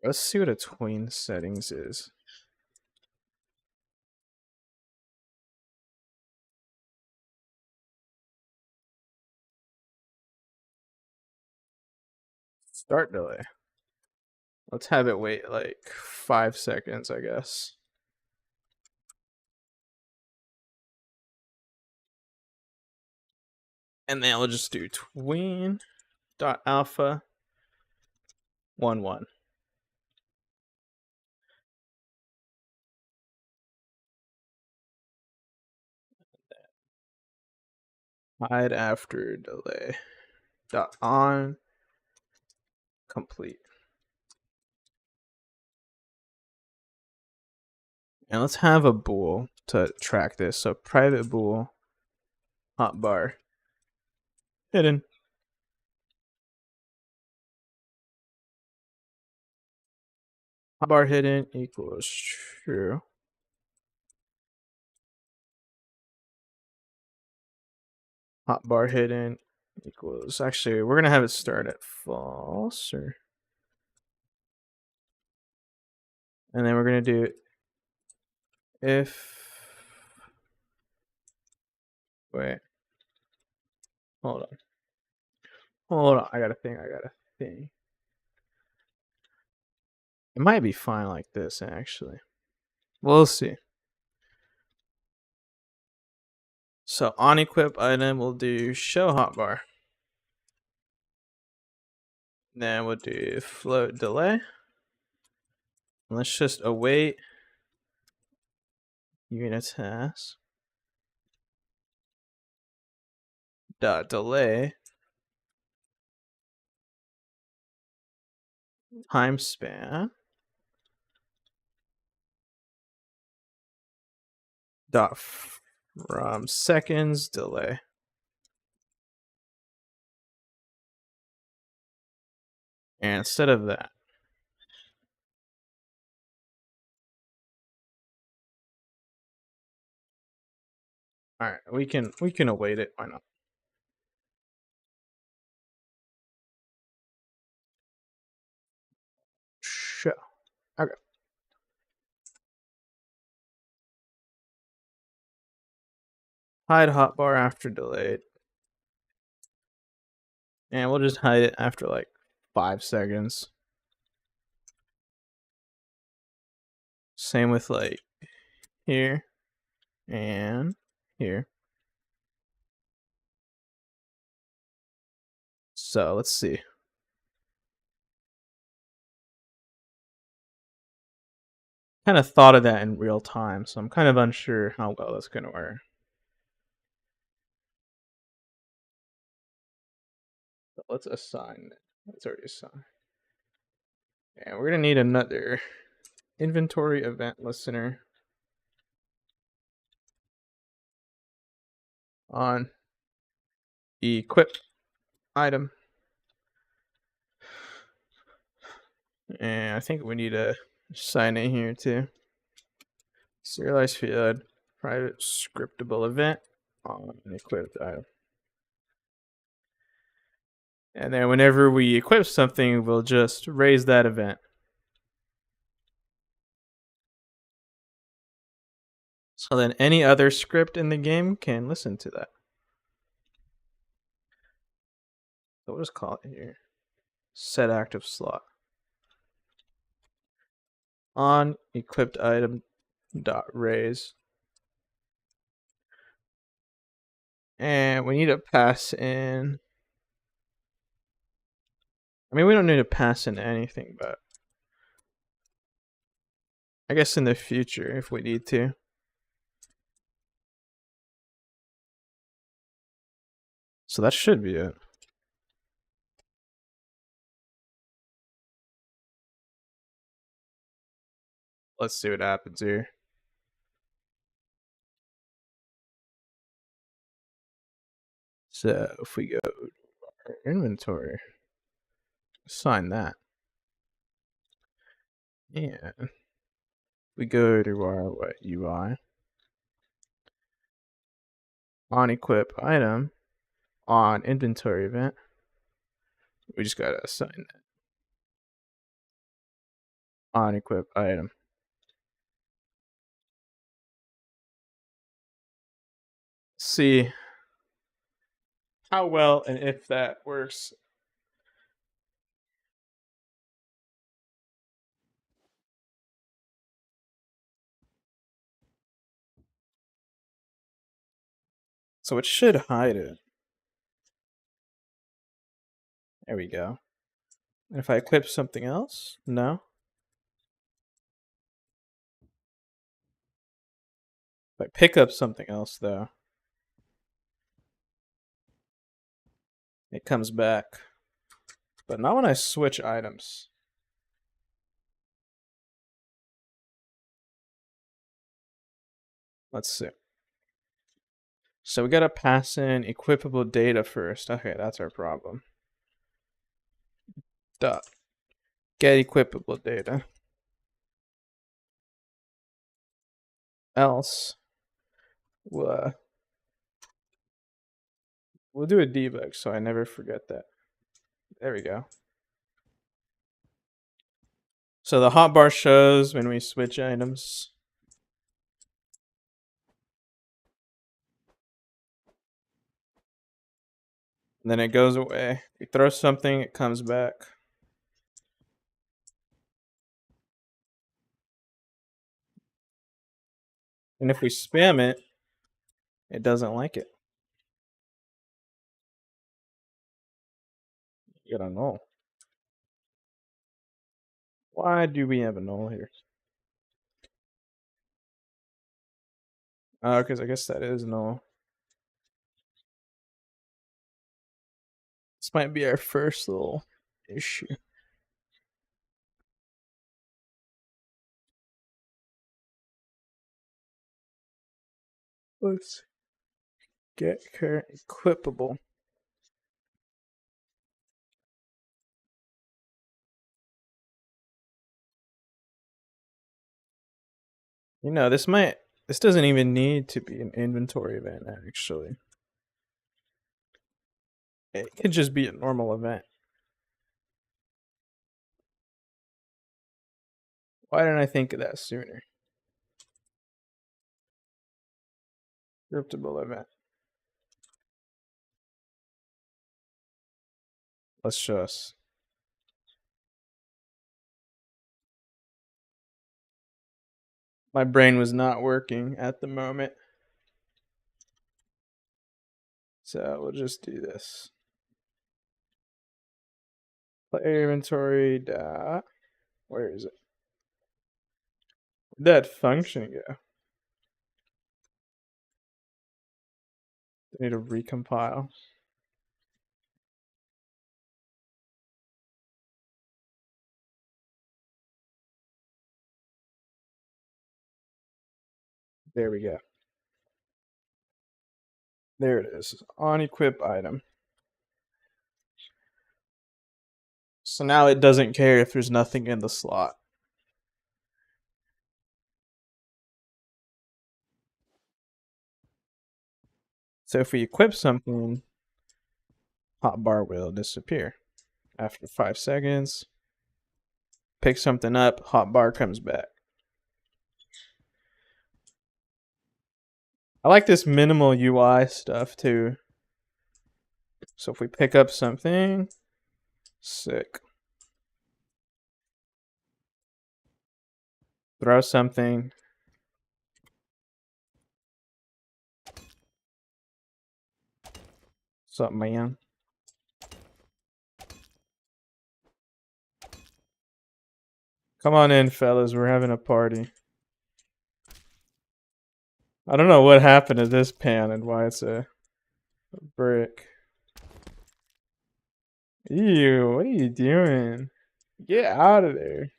Let's see what a tween settings is. Start delay. Let's have it wait like 5 seconds, I guess. And then we'll just do tween dot alpha 1 1. Hide after delay dot on complete. And let's have a bool to track this. So private bool hotbar hidden. Hotbar hidden equals true. Hotbar hidden equals, actually, we're gonna have it start at false, or, and then we're gonna do if, wait, Hold on. Hold on. I gotta think. I gotta think. It might be fine like this, actually. We'll see. So on equip item, we'll do show hotbar. Then we'll do float delay. Let's just await unit task dot delay time span dot from seconds delay. And instead of that, all right, we can await it. Why not? Show. Okay. Hide hotbar after delayed. And we'll just hide it after like 5 seconds. Same with like here and here. So let's see. Kind of thought of that in real time, so I'm kind of unsure how well that's going to work. So let's assign it. It's already assigned. And we're going to need another inventory event listener on equip item. And I think we need a sign in here too. Serialized field, private scriptable event on an equipped item. And then whenever we equip something, we'll just raise that event. So then any other script in the game can listen to that. So we'll just call it here. Set active slot. On equipped item dot raise. And we need to pass in. I mean, we don't need to pass in anything, but I guess in the future if we need to. So that should be it. Let's see what happens here. So if we go to our inventory, assign that. And we go to our UI. On equip item, on inventory event, we just gotta assign that. On equip item. See how well and if that works. So it should hide it. There we go. And if I equip something else, no. If I pick up something else though, it comes back. But not when I switch items. Let's see. So we gotta pass in equipable data first. Okay, that's our problem. Dot get equipable data. Else, we'll do a debug so I never forget that. There we go. So the hotbar shows when we switch items. And then it goes away. We throw something, it comes back. And if we spam it, it doesn't like it. You got a null. Why do we have a null here? Oh, because I guess that is null. This might be our first little issue. Let's get current equipable. You know, this doesn't even need to be an inventory event, actually. It could just be a normal event. Why didn't I think of that sooner? Scriptable event. Let's show us. My brain was not working at the moment. So we'll just do this. Player inventory dot. Where is it? Where'd that function go? I need to recompile. There we go. There it is. On equip item. So now it doesn't care if there's nothing in the slot. So if we equip something, hotbar will disappear. After 5 seconds, pick something up, hotbar comes back. I like this minimal UI stuff too. So if we pick up something, sick. Throw something. What's up, man? Come on in, fellas. We're having a party. I don't know what happened to this pan and why it's a brick. Ew, what are you doing? Get out of there.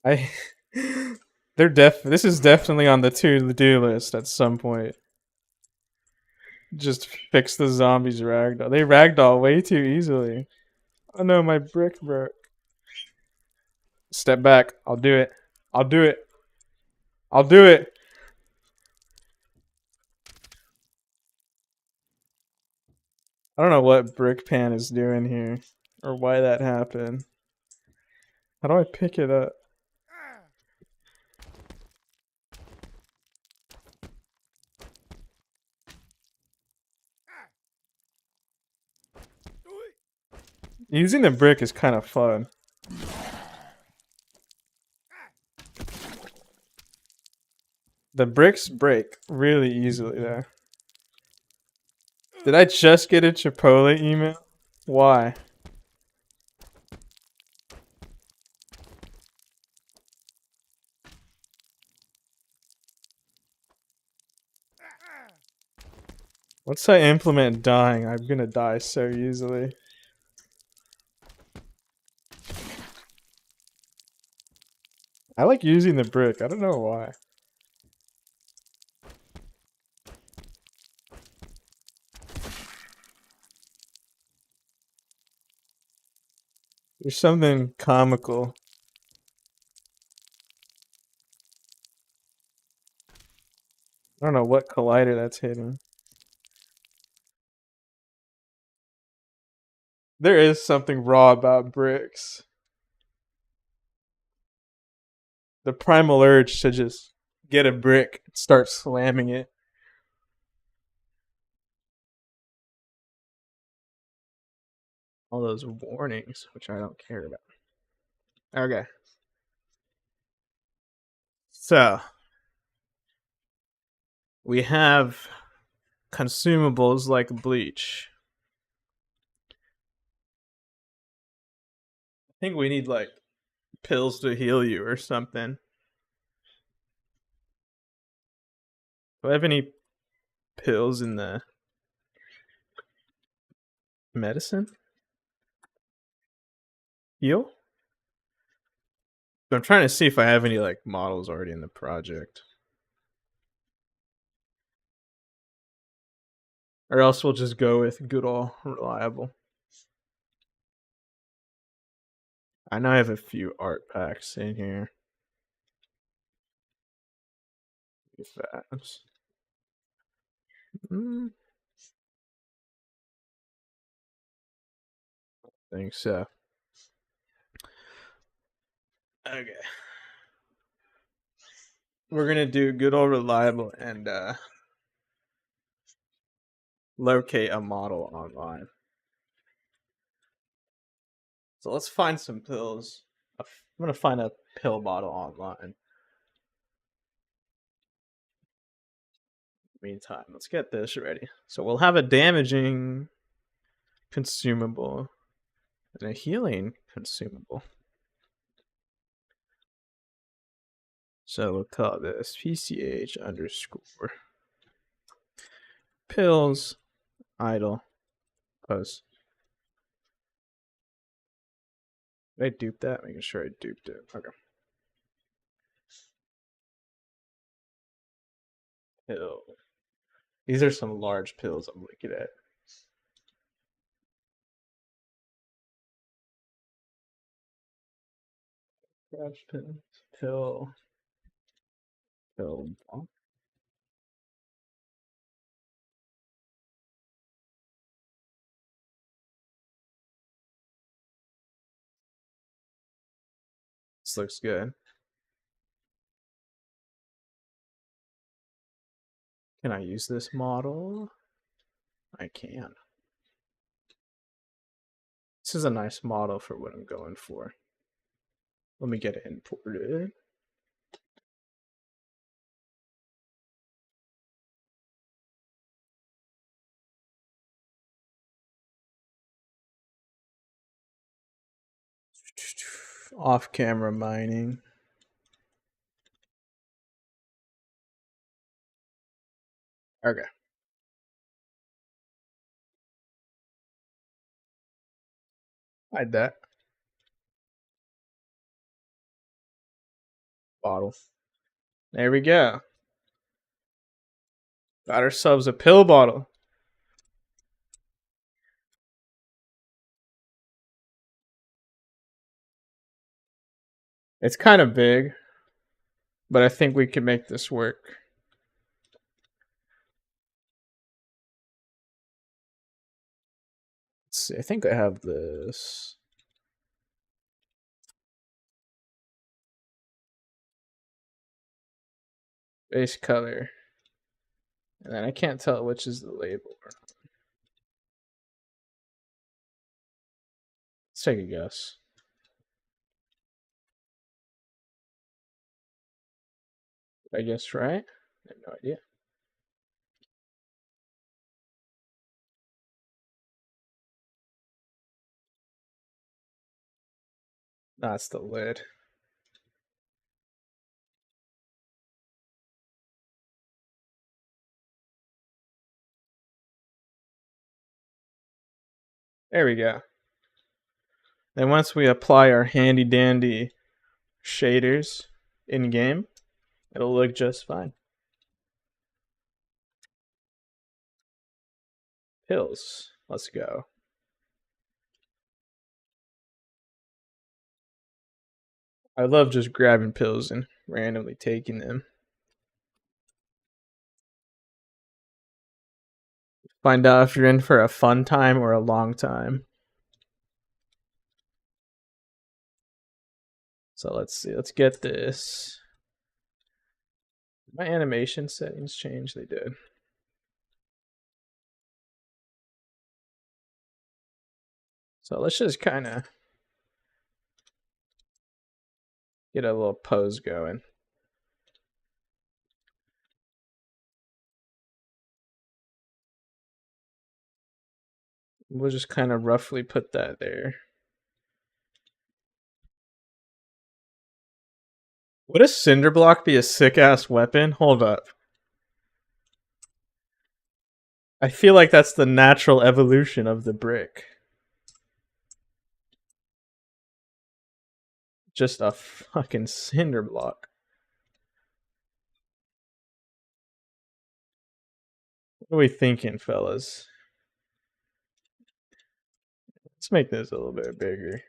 I this is definitely on the to-do list at some point. Just fix the zombies ragdoll. They ragdoll way too easily. Oh no, my brick broke. Step back. I'll do it. I'll do it. I'll do it. I don't know what Brick Pan is doing here. Or why that happened. How do I pick it up? Using the brick is kind of fun. The bricks break really easily there. Did I just get a Chipotle email? Why? Once I implement dying, I'm gonna die so easily. I like using the brick. I don't know why. There's something comical. I don't know what collider that's hitting. There is something raw about bricks. the primal urge to just get a brick, start slamming it. All those warnings, which I don't care about. Okay. So we have consumables like bleach. I think we need like pills to heal you or something. Do I have any pills in the medicine? Heal? I'm trying to see if I have any like models already in the project. Or else we'll just go with good old reliable. I know I have a few art packs in here. Fabs. Think so. Okay. We're gonna do good old reliable and locate a model online. So let's find some pills. I'm gonna find a pill bottle online. Meantime, let's get this ready. So we'll have a damaging consumable and a healing consumable. So we'll call this PCH underscore pills idle post. Did I dupe that? Making sure I duped it. Okay. Pill. These are some large pills I'm looking at. Crash pills. Pill. Pill. This looks good. Can I use this model? I can. This is a nice model for what I'm going for. Let me get it imported. Off-camera mining. Okay. Hide that. Bottle. There we go. Got ourselves a pill bottle. It's kind of big, but I think we can make this work. Let's see. I think I have this. Base color. And then I can't tell which is the label. Let's take a guess. I guess right? I have no idea. That's the lid. There we go. Then once we apply our handy dandy shaders in game, it'll look just fine. Pills. Let's go. I love just grabbing pills and randomly taking them. Find out if you're in for a fun time or a long time. So let's see. Let's get this. My animation settings changed. They did. So let's just kind of get a little pose going. We'll just kind of roughly put that there. Would a cinder block be a sick ass weapon? Hold up. I feel like that's the natural evolution of the brick. Just a fucking cinder block. What are we thinking, fellas? Let's make this a little bit bigger.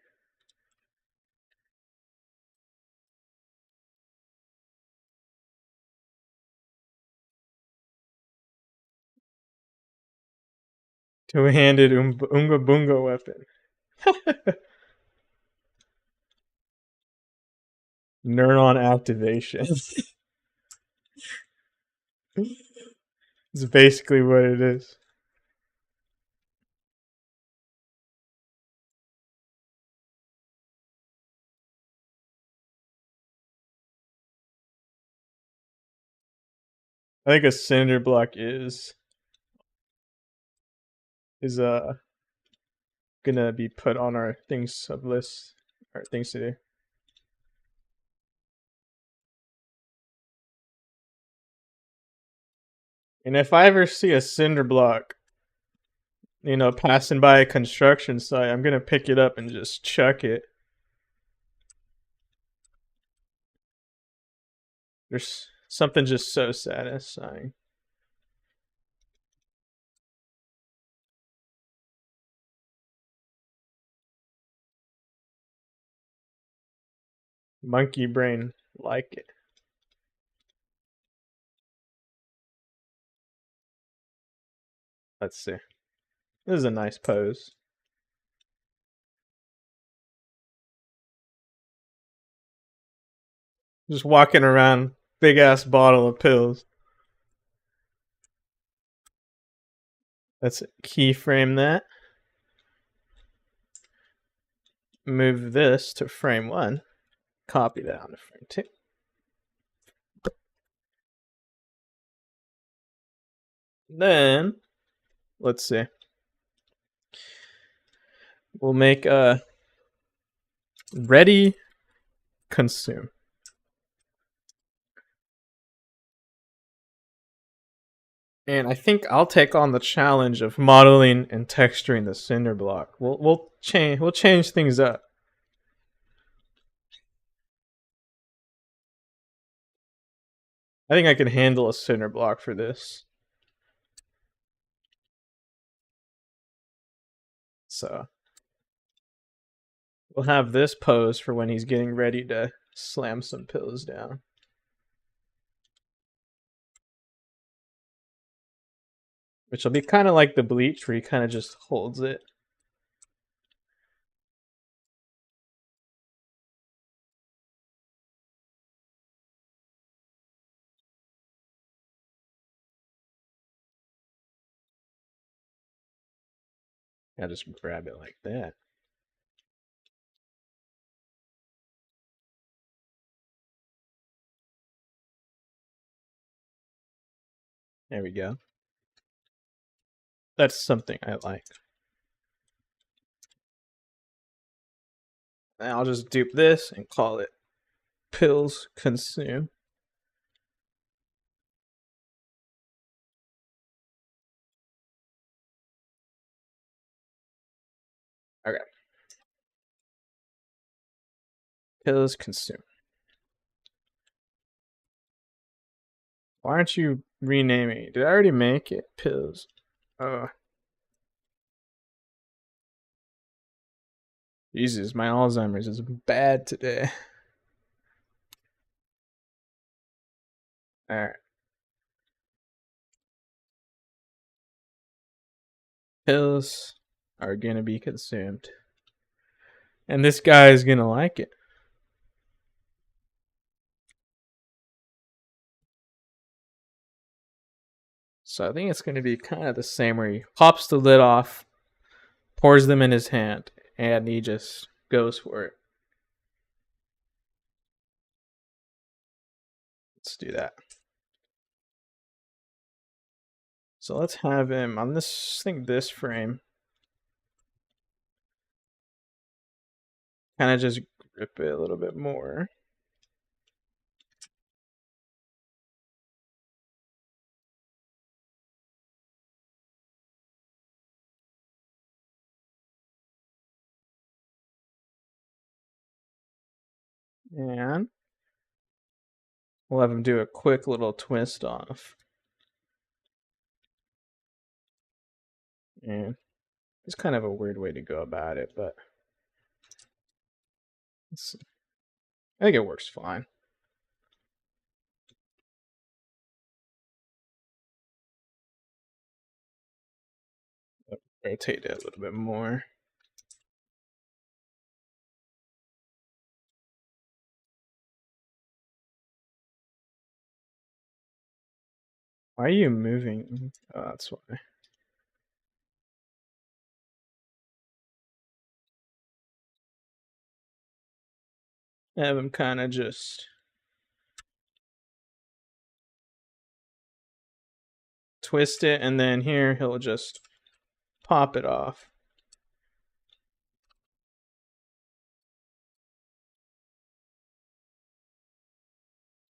Two-handed Unga Boonga weapon. Neuron activation. It's basically what it is. I think a cinder block is gonna be put on our things of list, our things to do. And if I ever see a cinder block, passing by a construction site, I'm gonna pick it up and just chuck it. There's something just so satisfying. Monkey brain like it. Let's see. This is a nice pose. Just walking around, big ass bottle of pills. Let's keyframe that. Move this to frame 1. Copy that onto frame 2. Then, let's see. We'll make a ready consume. And I think I'll take on the challenge of modeling and texturing the cinder block. We'll change things up. I think I can handle a cinder block for this. So we'll have this pose for when he's getting ready to slam some pills down. Which will be kind of like the bleach where he kind of just holds it. I just grab it like that. There we go. That's something I like. And I'll just dupe this and call it pills consume. Okay. Pills consume. Why aren't you renaming it? Did I already make it? Pills. Jesus, my Alzheimer's is bad today. Alright. Pills are gonna be consumed. And this guy is gonna like it. So I think it's going to be kind of the same where he pops the lid off, pours them in his hand, and he just goes for it. Let's do that. So let's have him on this, I think this frame, kind of just grip it a little bit more. And we'll have him do a quick little twist off. And it's kind of a weird way to go about it, but I think it works fine. Rotate it a little bit more. Why are you moving? Oh, that's why. Have him kind of just twist it, and then here he'll just pop it off.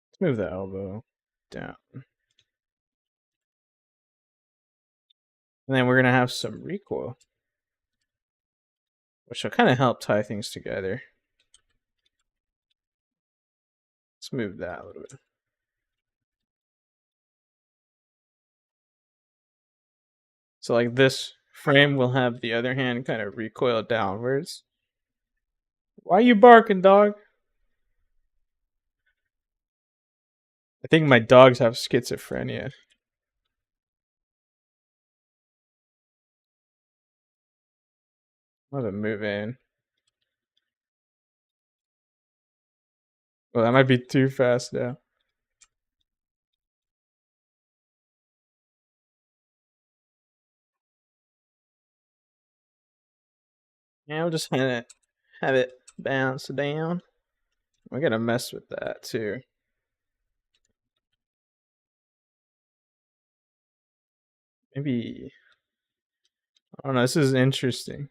Let's move the elbow down. And then we're going to have some recoil, which will kind of help tie things together. Let's move that a little bit. So like this frame will have the other hand kind of recoil downwards. Why are you barking, dog? I think my dogs have schizophrenia. I'll have to move in. Well, that might be too fast now. Yeah, I'll just have it bounce down. We're gonna mess with that too. Maybe, I don't know, this is interesting.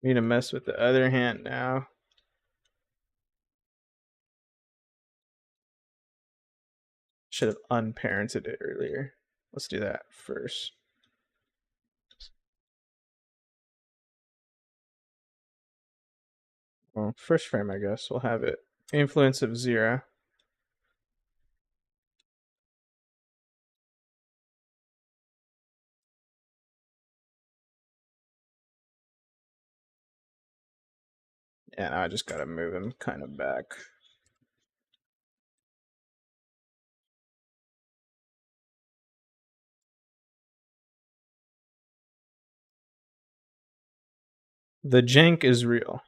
We need to mess with the other hand now. Should have unparented it earlier. Let's do that first. Well, first frame, I guess, we'll have it influence of 0. Yeah, now I just gotta move him kind of back. The jank is real.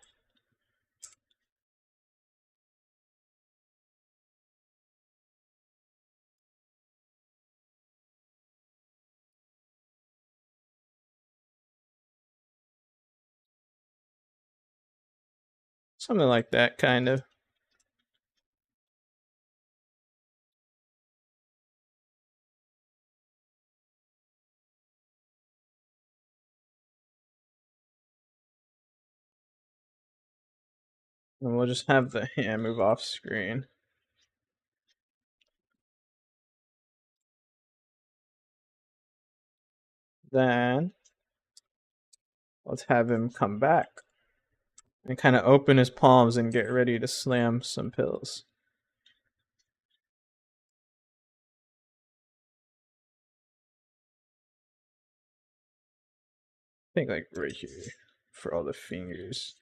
Something like that, kind of. And we'll just have the hand move off screen. Then let's have him come back and kind of open his palms and get ready to slam some pills. I think like right here for all the fingers.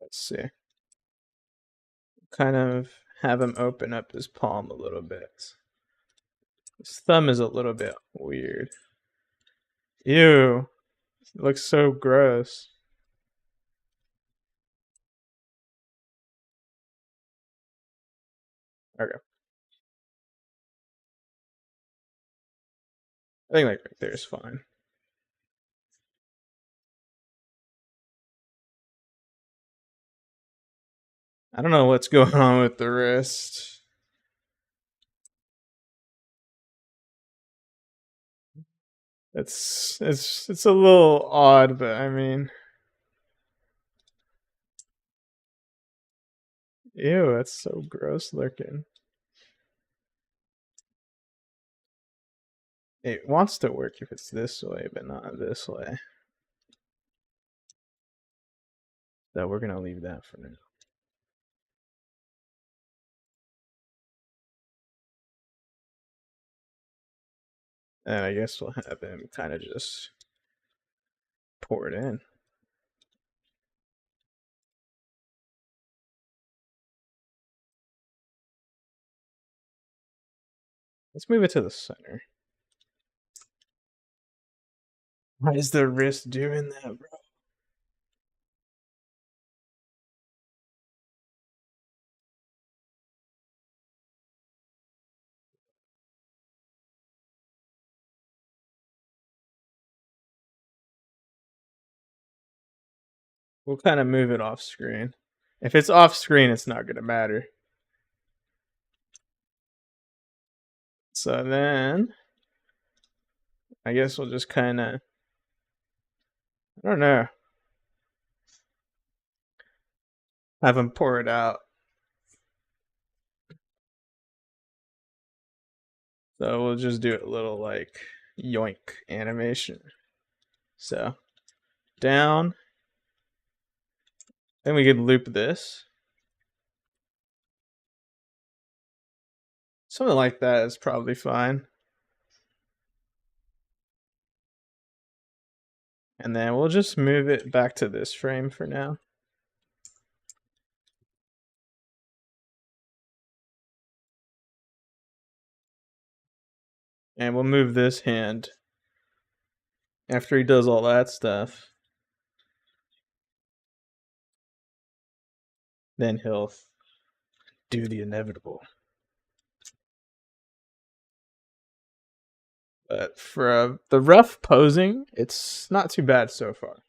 Let's see. Kind of have him open up his palm a little bit. His thumb is a little bit weird. Ew. It looks so gross. Okay. I think like right there is fine. I don't know what's going on with the wrist. It's a little odd, but I mean, ew, that's so gross looking. It wants to work if it's this way, but not this way. So we're gonna leave that for now. And I guess we'll have him kind of just pour it in. Let's move it to the center. Why is the wrist doing that, bro? We'll kind of move it off screen. If it's off screen, it's not gonna matter. So then, I guess we'll just kind of, I don't know, have him pour it out. So we'll just do a little like yoink animation. So down. Then we could loop this. Something like that is probably fine. And then we'll just move it back to this frame for now. And we'll move this hand after he does all that stuff. Then he'll do the inevitable. But for the rough posing, it's not too bad so far.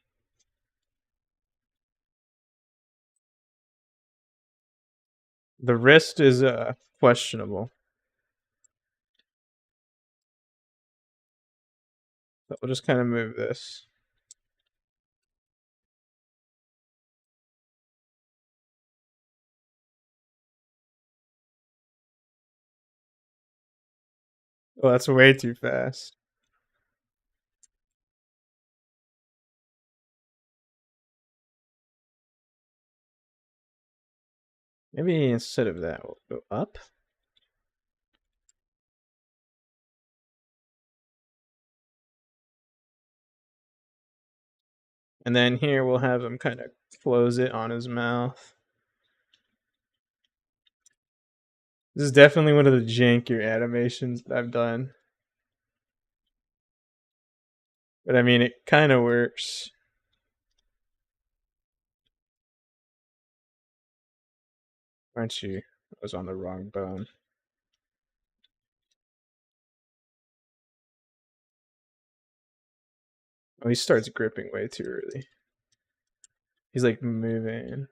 The wrist is questionable. But we'll just kind of move this. Oh, that's way too fast. Maybe instead of that, we'll go up. And then here we'll have him kind of close it on his mouth. This is definitely one of the jankier animations that I've done. But I mean, it kind of works. Aren't you? I was on the wrong bone. Oh, he starts gripping way too early. He's like moving.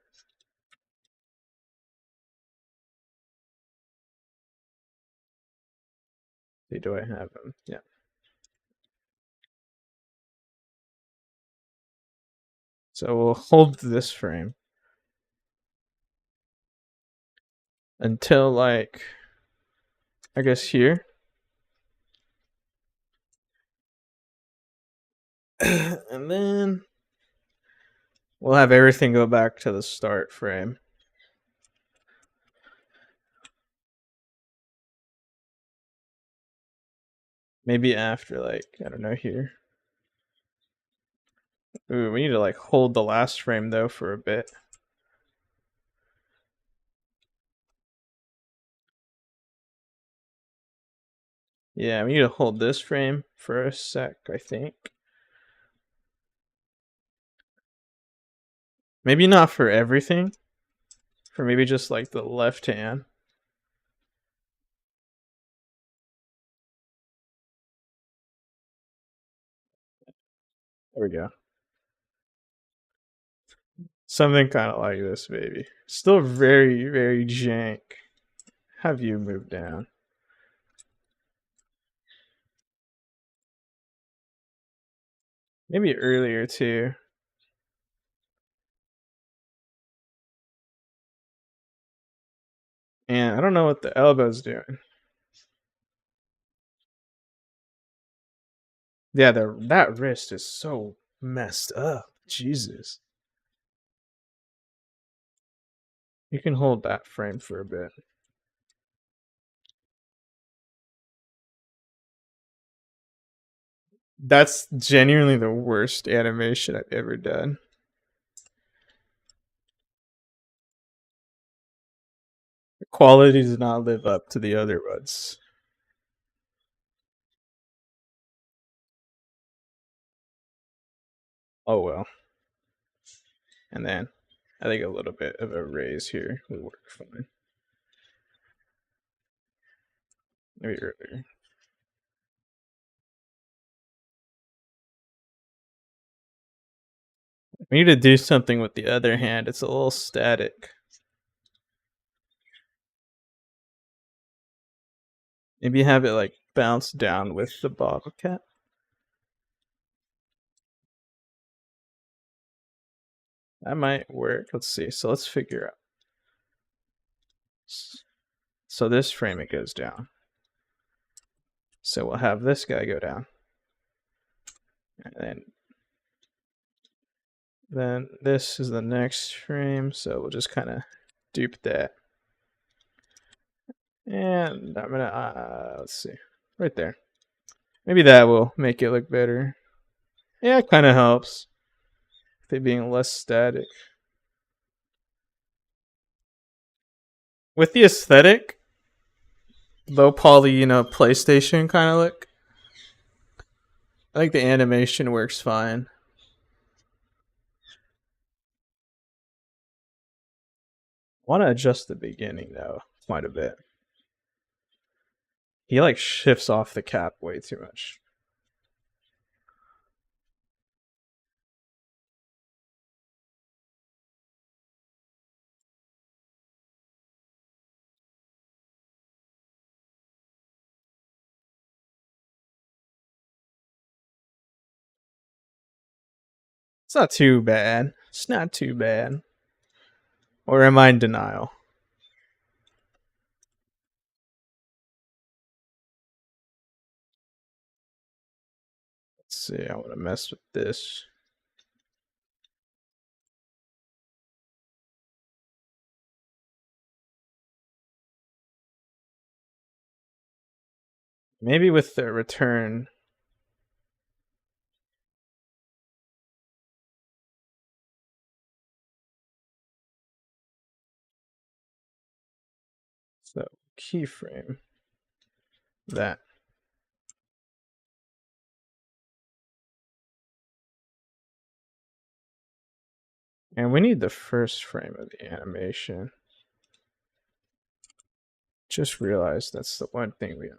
See, do I have him? Yeah. So we'll hold this frame until like, I guess here. And then we'll have everything go back to the start frame. Maybe after like, I don't know, here. Ooh, we need to like hold the last frame though for a bit. Yeah, we need to hold this frame for a sec, I think. Maybe not for everything. For maybe just like the left hand. There we go. Something kind of like this, maybe. Still very, very jank. Have you moved down? Maybe earlier too. And I don't know what the elbow's doing. Yeah, that wrist is so messed up. Jesus. You can hold that frame for a bit. That's genuinely the worst animation I've ever done. The quality does not live up to the other ones. Oh well. And then I think a little bit of a raise here would work fine. Maybe earlier. We need to do something with the other hand. It's a little static. Maybe have it like bounce down with the bottle cap. That might work. Let's see. So let's figure out. So this frame it goes down. So we'll have this guy go down. And then this is the next frame. So we'll just kind of dupe that. And I'm gonna let's see. Right there. Maybe that will make it look better. Yeah, it kind of helps. With it being less static. With the aesthetic, low poly, PlayStation kind of look. I think the animation works fine. I want to adjust the beginning though, quite a bit. He like shifts off the cap way too much. It's not too bad. It's not too bad. Or am I in denial? Let's see. I want to mess with this. Maybe with the return. So keyframe that. And we need the first frame of the animation. Just realized that's the one thing we.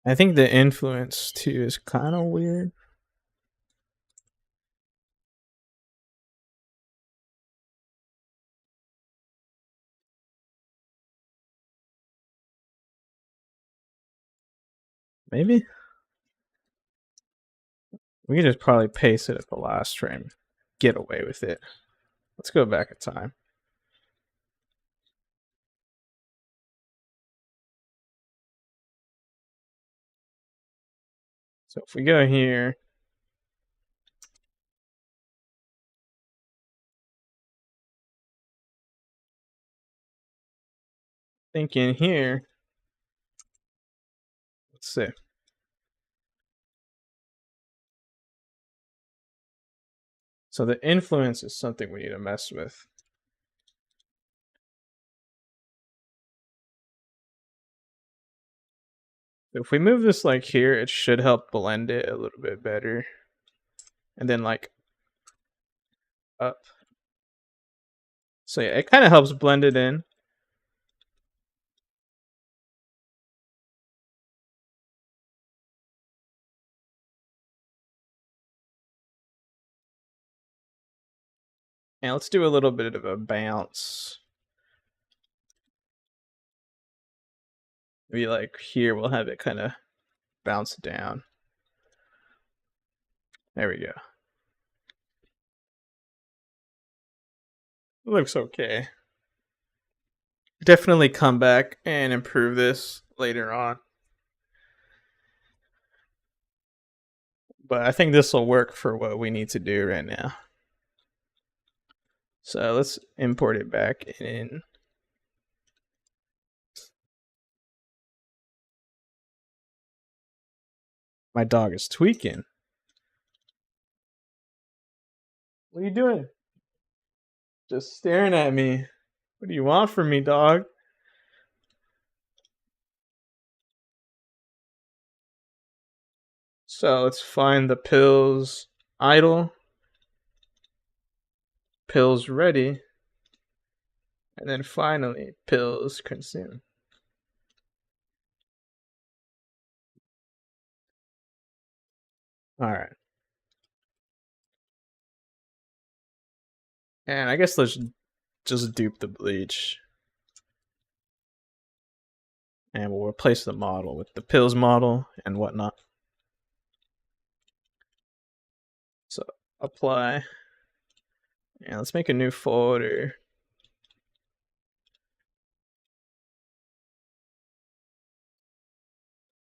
I think the influence too is kind of weird. Maybe we could just probably paste it at the last frame. Get away with it. Let's go back in time. So if we go here, think in here, let's see. So the influence is something we need to mess with. If we move this like here, it should help blend it a little bit better. And then like up. So yeah, it kind of helps blend it in. And let's do a little bit of a bounce. Maybe like here we'll have it kind of bounce down. There we go. It looks okay. Definitely come back and improve this later on. But I think this will work for what we need to do right now. So let's import it back in. My dog is tweaking. What are you doing? Just staring at me. What do you want from me, dog? So let's find the pills idle, pills ready, and then finally pills consume. All right. And I guess let's just dupe the bleach. And we'll replace the model with the pills model and whatnot. So apply. And let's make a new folder.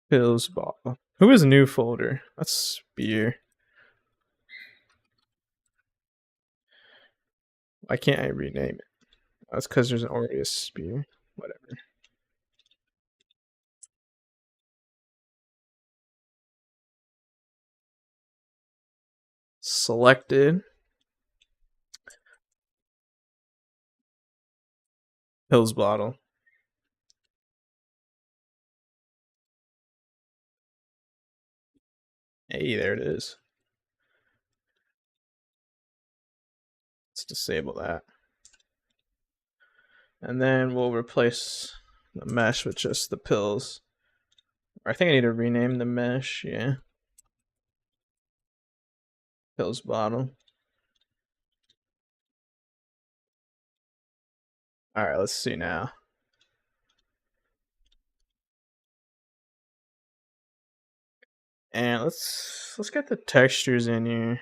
Pills bottle. Who is new folder? That's Spear. Why can't I rename it? That's because there's already a Spear. Whatever. Selected. Pills bottle. Hey, there it is. Let's disable that. And then we'll replace the mesh with just the pills. I think I need to rename the mesh, yeah. Pills bottle. Alright, let's see now. And let's get the textures in here.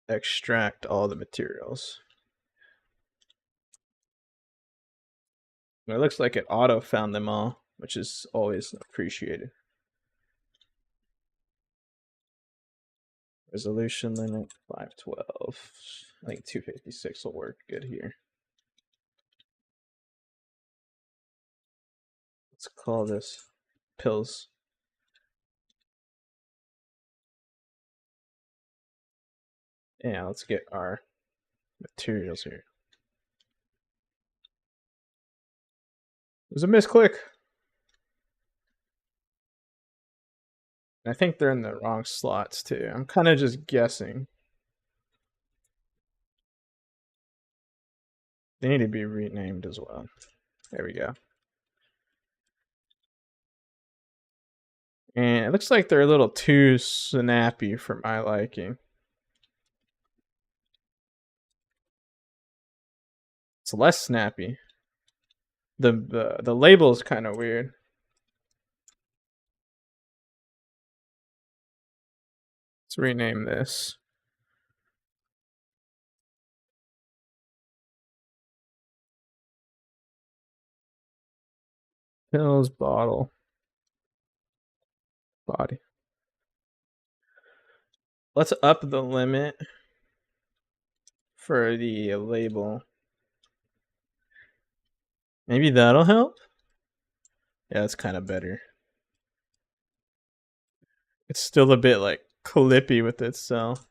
Extract all the materials. It looks like it auto found them all, which is always appreciated. Resolution limit 512. I think 256 will work good here. Let's call this pills. Yeah, let's get our materials here. It was a misclick. I think they're in the wrong slots too. I'm kind of just guessing. They need to be renamed as well. There we go. And it looks like they're a little too snappy for my liking. It's less snappy. The label is kind of weird. Let's rename this. Pills bottle body. Let's up the limit for the label. Maybe that'll help? Yeah, it's kind of better. It's still a bit like clippy with itself.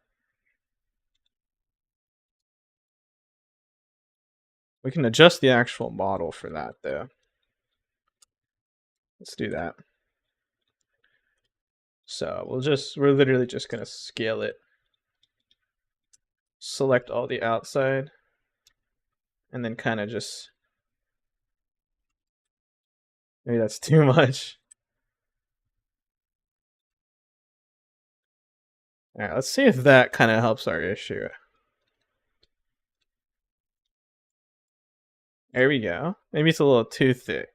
We can adjust the actual model for that though. Let's do that. So we're literally just gonna scale it. Select all the outside and then kind of just, maybe that's too much. All right, let's see if that kind of helps our issue. There we go. Maybe it's a little too thick.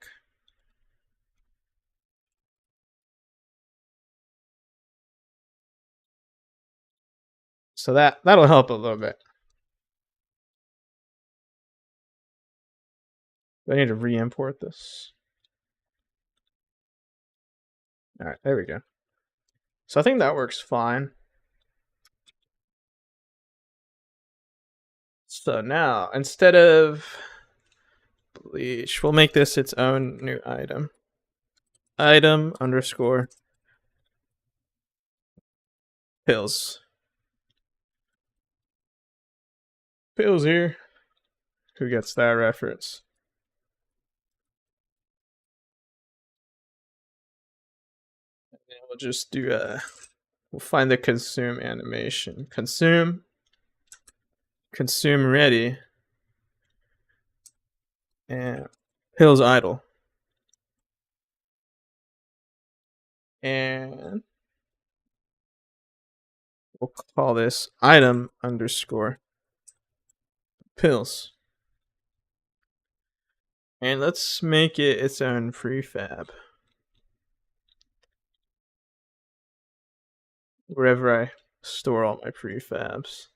So that'll help a little bit. Do I need to re-import this? All right, there we go. So I think that works fine. So now, instead of bleach, we'll make this its own new item. Item underscore pills. Pills here. Who gets that reference? And we'll just do we'll find the consume animation. Consume ready, and pills idle. And we'll call this item underscore pills. And let's make it its own prefab. Wherever I store all my prefabs.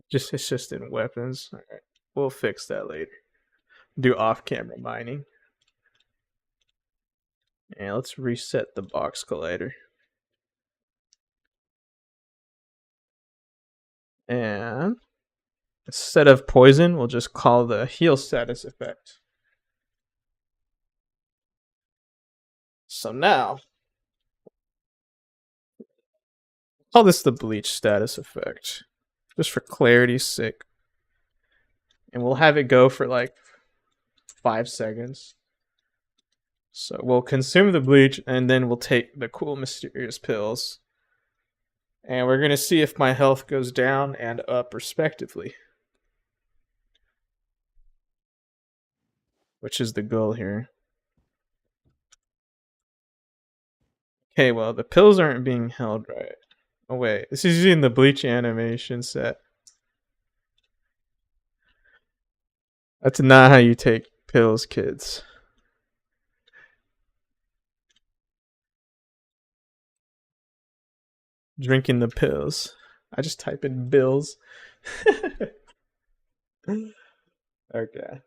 It's just in weapons. Alright. We'll fix that later. Do off-camera mining. And let's reset the box collider. And instead of poison, we'll just call the heal status effect. So now, call this the bleach status effect, just for clarity's sake. And we'll have it go for like 5 seconds. So we'll consume the bleach and then we'll take the cool mysterious pills. And we're going to see if my health goes down and up respectively. Which is the goal here. Okay, well, the pills aren't being held right. Oh, wait. This is using the bleach animation set. That's not how you take pills, kids. Drinking the pills. I just type in bills. Okay.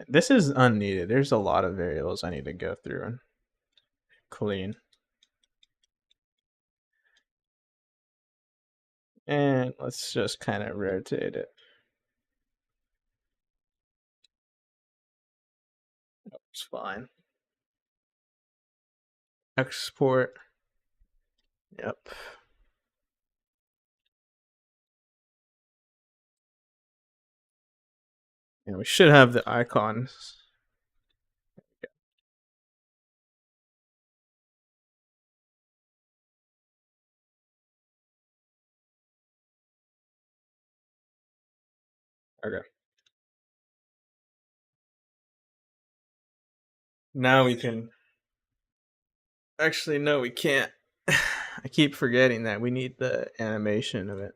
This is unneeded. There's a lot of variables I need to go through and clean. And let's just kind of rotate it. It's fine. Export. Yep. And we should have the icons. Okay. Now we can. Actually, no, we can't. I keep forgetting that we need the animation of it.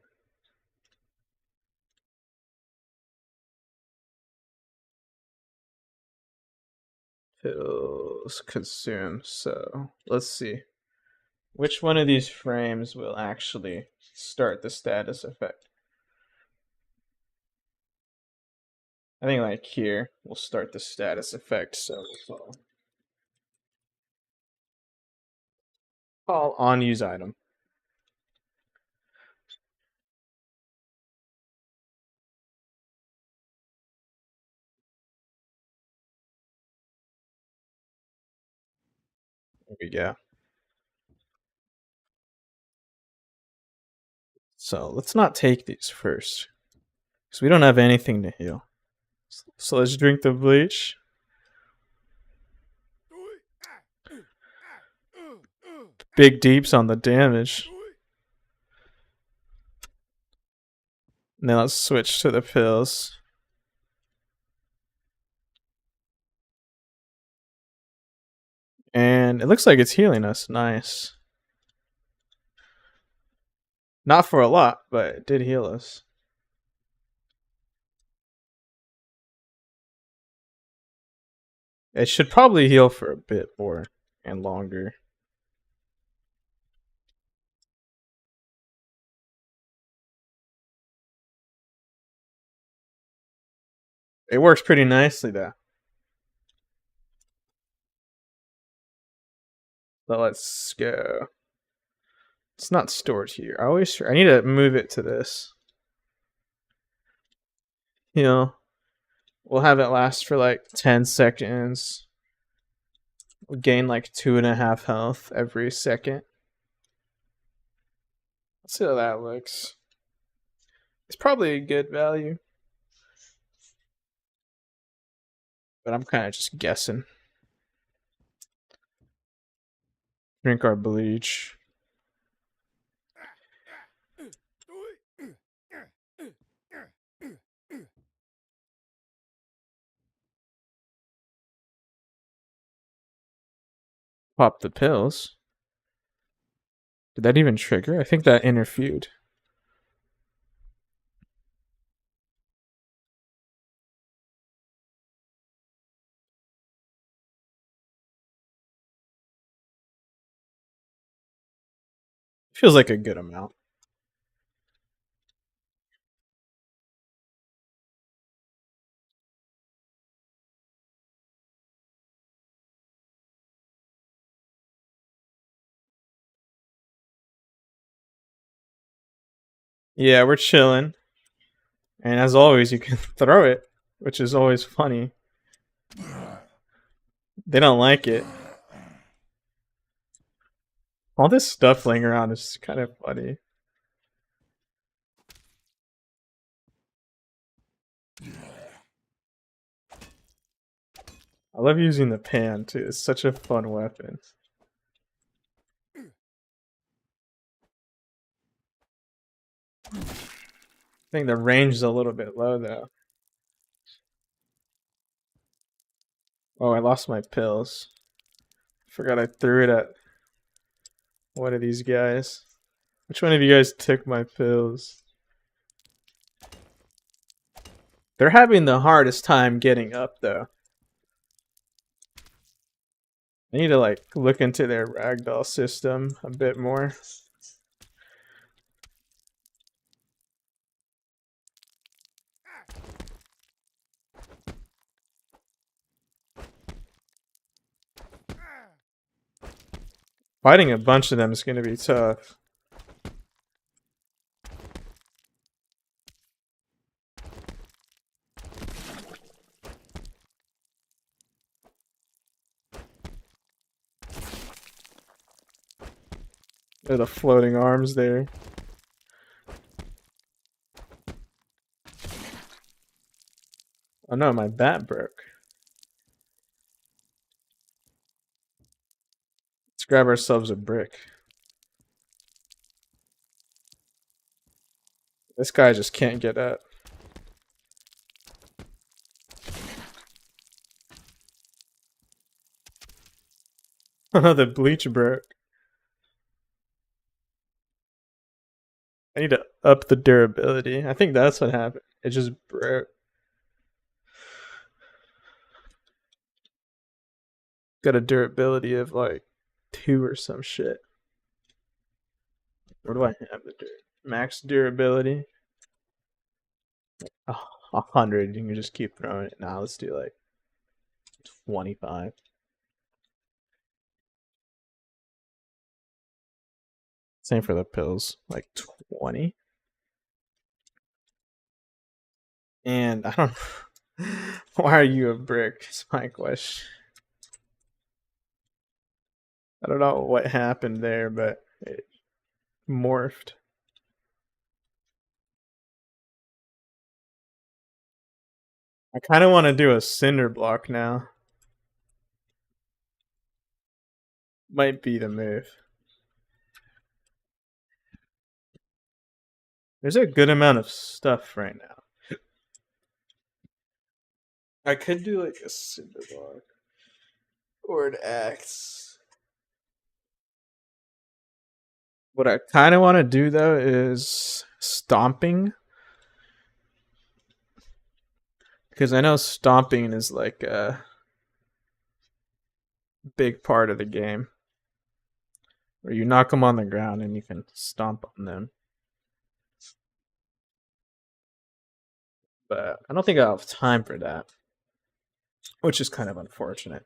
Pills consume. So let's see. Which one of these frames will actually start the status effect? I think like here we'll start the status effect. So we'll call on use item. There we go. So let's not take these first, because we don't have anything to heal. So let's drink the bleach. Big deeps on the damage. Now let's switch to the pills. And it looks like it's healing us. Nice. Not for a lot, but it did heal us. It should probably heal for a bit more and longer. It works pretty nicely though. So let's go. It's not stored here. I need to move it to this. You know, we'll have it last for like 10 seconds. We'll gain like 2.5 health every second. Let's see how that looks. It's probably a good value, but I'm kind of just guessing. Drink our bleach. Pop the pills. Did that even trigger? I think that interfered. Feels like a good amount. Yeah, we're chilling. And as always, you can throw it, which is always funny. They don't like it. All this stuff laying around is kind of funny. I love using the pan too. It's such a fun weapon. I think the range is a little bit low though. Oh, I lost my pills. Forgot I threw it at one of these guys. Which one of you guys took my pills? They're having the hardest time getting up though. I need to like look into their ragdoll system a bit more. Fighting a bunch of them is going to be tough. They're the floating arms there. Oh no, my bat broke. Let's grab ourselves a brick. This guy just can't get up. The bleach broke. I need to up the durability. I think that's what happened. It just broke. Got a durability of like 2 or some shit. Where do I have the max durability? 100. You can just keep throwing it. Now let's do like 25. Same for the pills, like 20. And I don't. Why are you a brick? Is my question. I don't know what happened there, but it morphed. I kind of want to do a cinder block now. Might be the move. There's a good amount of stuff right now. I could do like a cinder block or an axe. What I kind of want to do though is stomping, because I know stomping is like a big part of the game, where you knock them on the ground and you can stomp on them. But I don't think I'll have time for that, which is kind of unfortunate.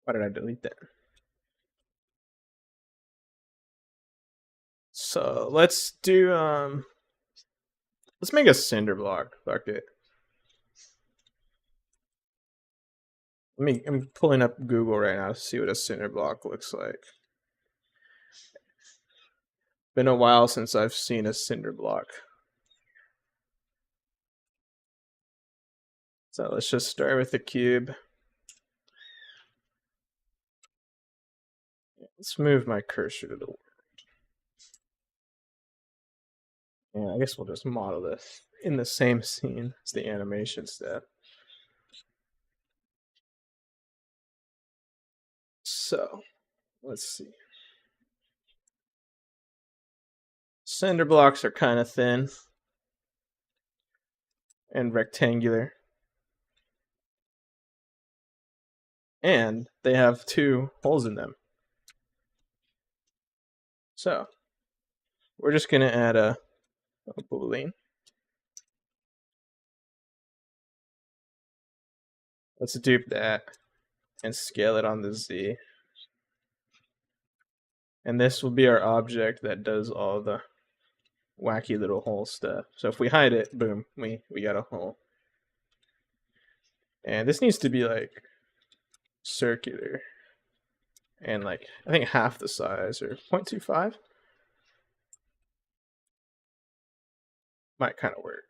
Why did I delete that? So let's make a cinder block. Fuck it. I'm pulling up Google right now to see what a cinder block looks like. Been a while since I've seen a cinder block. So let's just start with the cube. Let's move my cursor to the world. Yeah, I guess we'll just model this in the same scene as the animation step. So let's see. Cinder blocks are kind of thin and rectangular. And they have 2 holes in them. So we're just going to add a boolean. Let's dupe that and scale it on the Z. And this will be our object that does all the wacky little hole stuff. So if we hide it, boom, we got a hole. And this needs to be like circular and like I think half the size, or 0.25 might kind of work.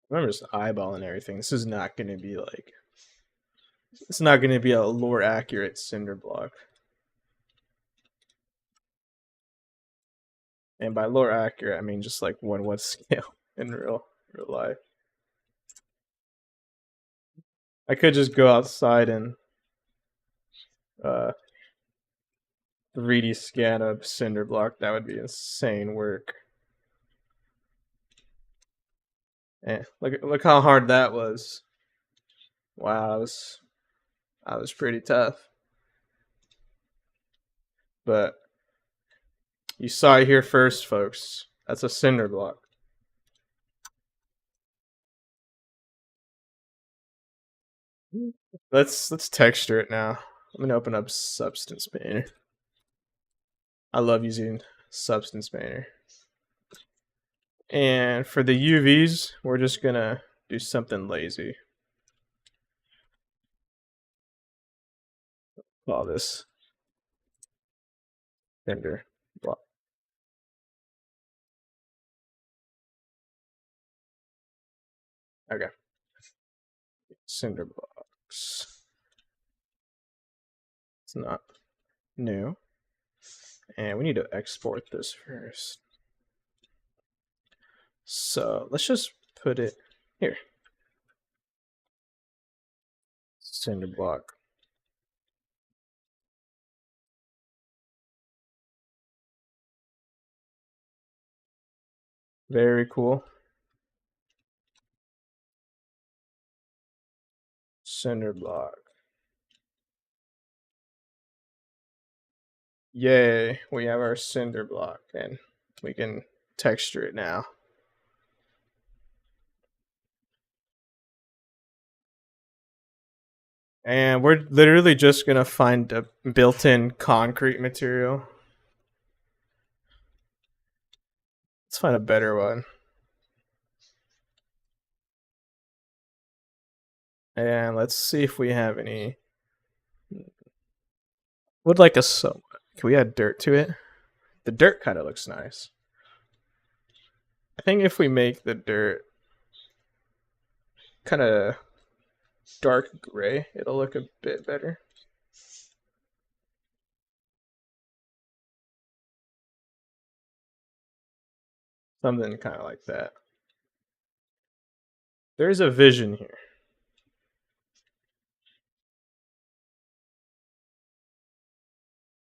Remember, just eyeballing everything. This is not going to be like, it's not going to be a lore accurate cinder block. And by lore accurate, I mean just like 1/what scale in real life. I could just go outside and 3D scan a cinder block. That would be insane work. Look how hard that was. Wow, that was pretty tough. But you saw it here first, folks. That's a cinder block. Let's texture it now. I'm gonna open up Substance Painter. I love using Substance Painter. And for the UVs, we're just gonna do something lazy. Call this cinder block. Okay. Cinder blocks. It's not new. And we need to export this first. So let's just put it here. Cinder block. Very cool. Cinder block. Yay, we have our cinder block and we can texture it now. And we're literally just gonna find a built-in concrete material. Let's find a better one. And let's see if we have any. Would like a somewhat. Can we add dirt to it? The dirt kind of looks nice. I think if we make the dirt kind of dark gray, it'll look a bit better. Something kind of like that. There's a vision here.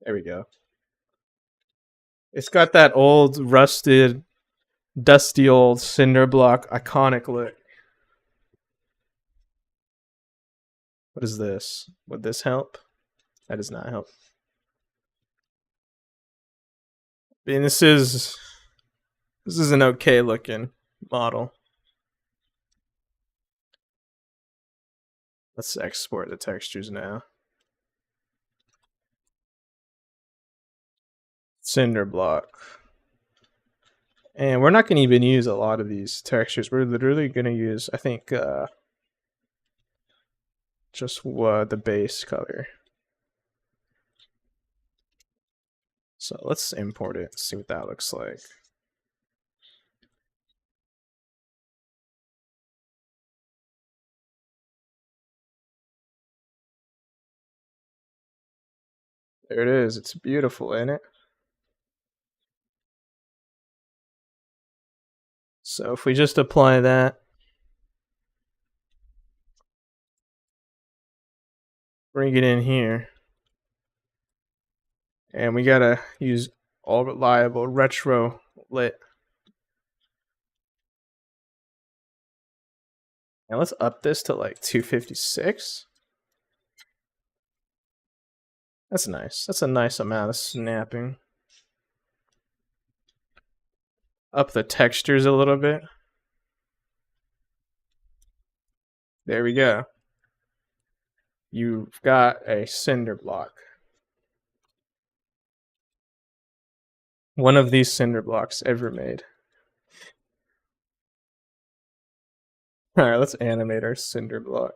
There we go. It's got that old, rusted, dusty old cinder block iconic look. What is this? Would this help? That does not help. I mean, this is an okay looking model. Let's export the textures now. Cinder block. And we're not going to even use a lot of these textures. We're literally going to use, I think, just the base color. So let's import it, see what that looks like. There it is. It's beautiful, ain't it? So if we just apply that, bring it in here, and we gotta use all reliable retro lit. And let's up this to like 256. That's nice. That's a nice amount of snapping. Up the textures a little bit. There we go. You've got a cinder block. One of these cinder blocks ever made. Alright, let's animate our cinder block.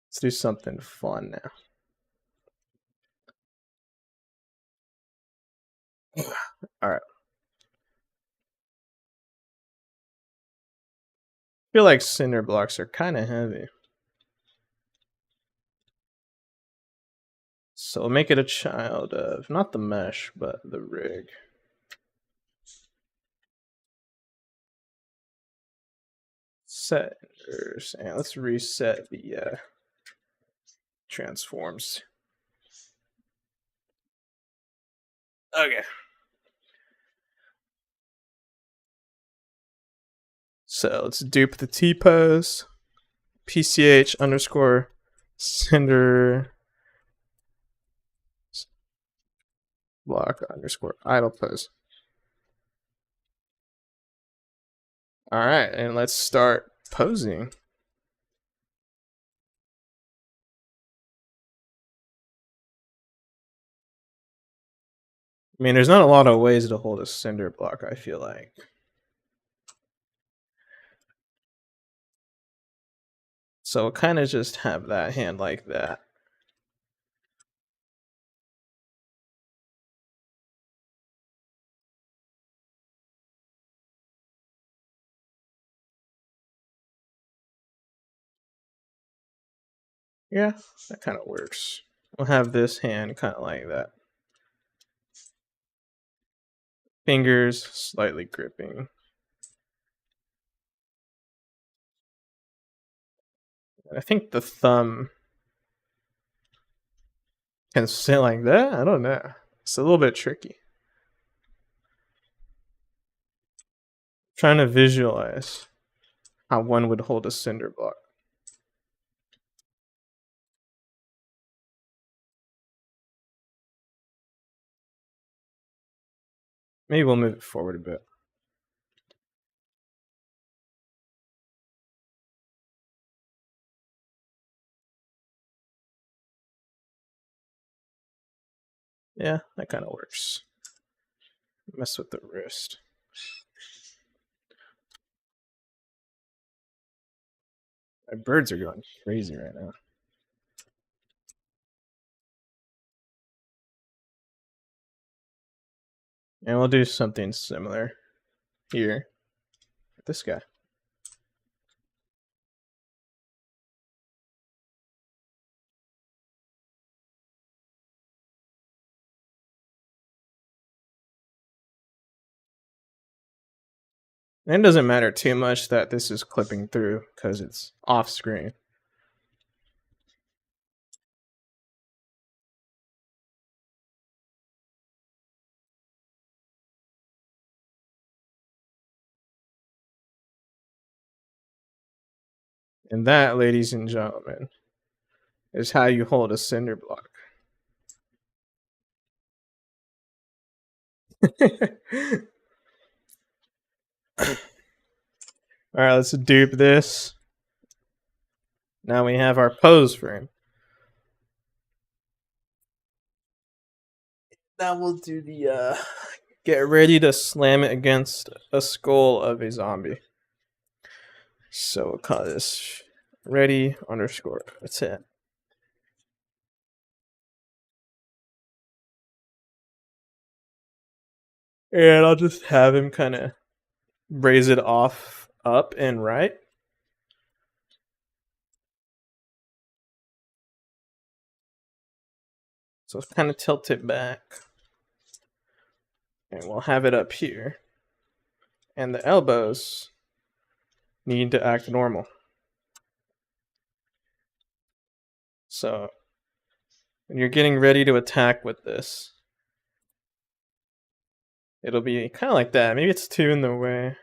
Let's do something fun now. Alright. I feel like cinder blocks are kind of heavy. So we'll make it a child of, not the mesh, but the rig. Setters, and let's reset the transforms. Okay. So let's dupe the T-pose, PCH underscore cinder block underscore idle pose. All right, and let's start posing. I mean, there's not a lot of ways to hold a cinder block, I feel like. So we'll kind of just have that hand like that. Yeah, that kind of works. We'll have this hand kind of like that. Fingers slightly gripping. I think the thumb can sit like that. I don't know. It's a little bit tricky. Trying to visualize how one would hold a cinder block. Maybe we'll move it forward a bit. Yeah, that kind of works. Mess with the wrist. My birds are going crazy right now. And we'll do something similar here with this guy. And it doesn't matter too much that this is clipping through because it's off screen. And that, ladies and gentlemen, is how you hold a cinder block. Alright, let's dupe this. Now we have our pose frame. Now we'll do the get ready to slam it against a skull of a zombie. So we'll call this ready underscore attack. And I'll just have him kind of raise it off, up and right. So kind of tilt it back. And we'll have it up here. And the elbows need to act normal. So when you're getting ready to attack with this, it'll be kind of like that. Maybe it's too in the way.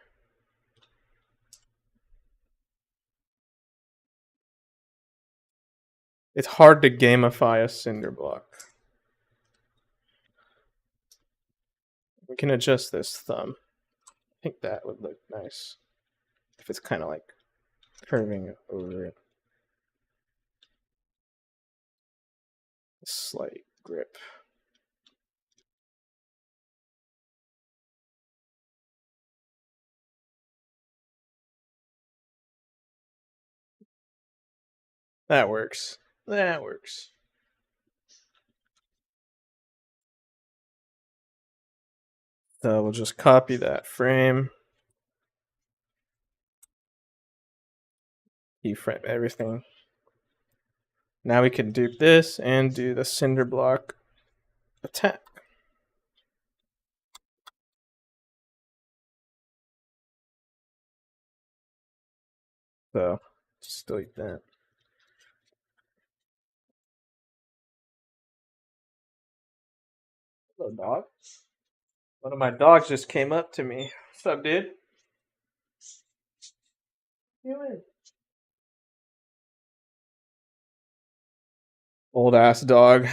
It's hard to gamify a cinder block. We can adjust this thumb. I think that would look nice if it's kind of like curving over it. A slight grip. That works. That works. So we'll just copy that frame. Keyframe everything. Now we can dupe this and do the cinder block attack. So just delete that. Hello, dog. One of my dogs just came up to me. What's up, dude? Old ass dog.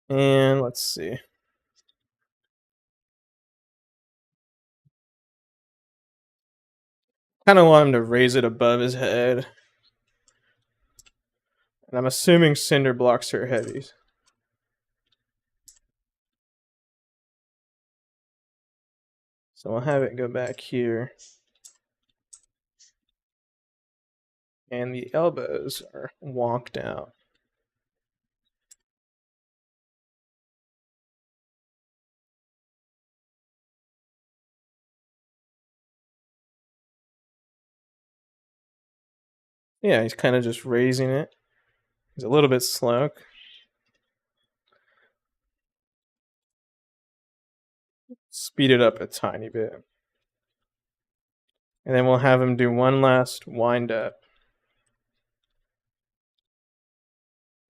And let's see. Kind of want him to raise it above his head. And I'm assuming cinder blocks are heavy. So we'll have it go back here. And the elbows are wonked out. Yeah, he's kind of just raising it. He's a little bit slow. Speed it up a tiny bit. And then we'll have him do one last wind up.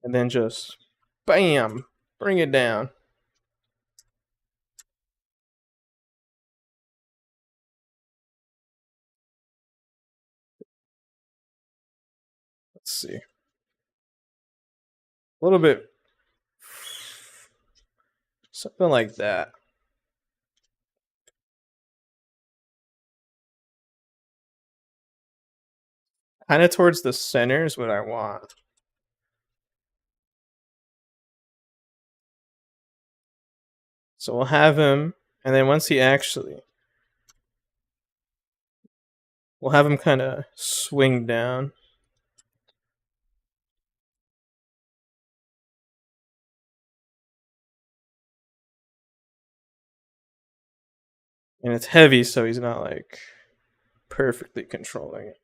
And then just bam, bring it down. Let's see. A little bit. Something like that. Kind of towards the center is what I want. So we'll have him, and then once he actually, we'll have him kind of swing down. And it's heavy, so he's not like perfectly controlling it.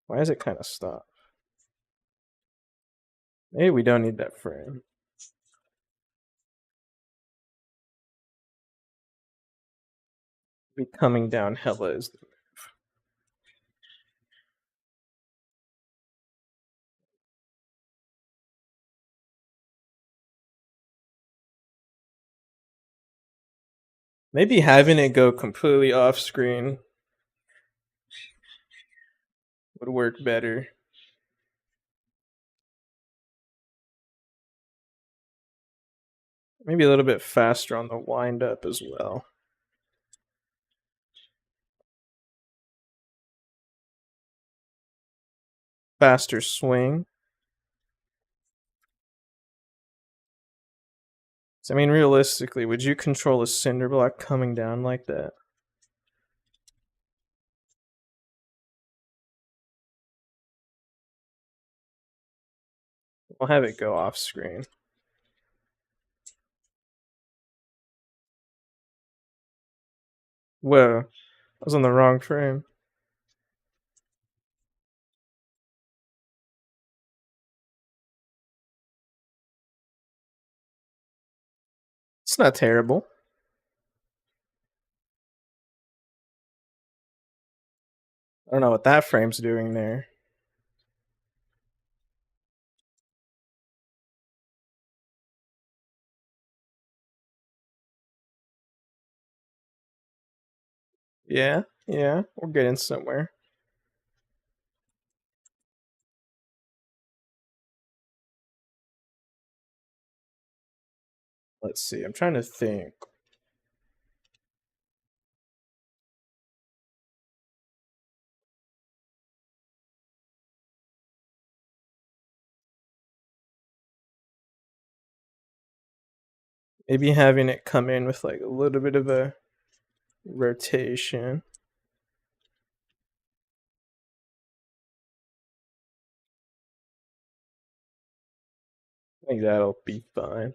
Why does it kind of stop? Maybe we don't need that frame. Be coming down hella is the maybe having it go completely off screen would work better. Maybe a little bit faster on the wind up as well. Faster swing. So, I mean, realistically, would you control a cinder block coming down like that? We'll have it go off screen. Whoa, I was on the wrong frame. It's not terrible. I don't know what that frame's doing there. Yeah, yeah, we're getting somewhere. Let's see, I'm trying to think. Maybe having it come in with like a little bit of a rotation. I think that'll be fine.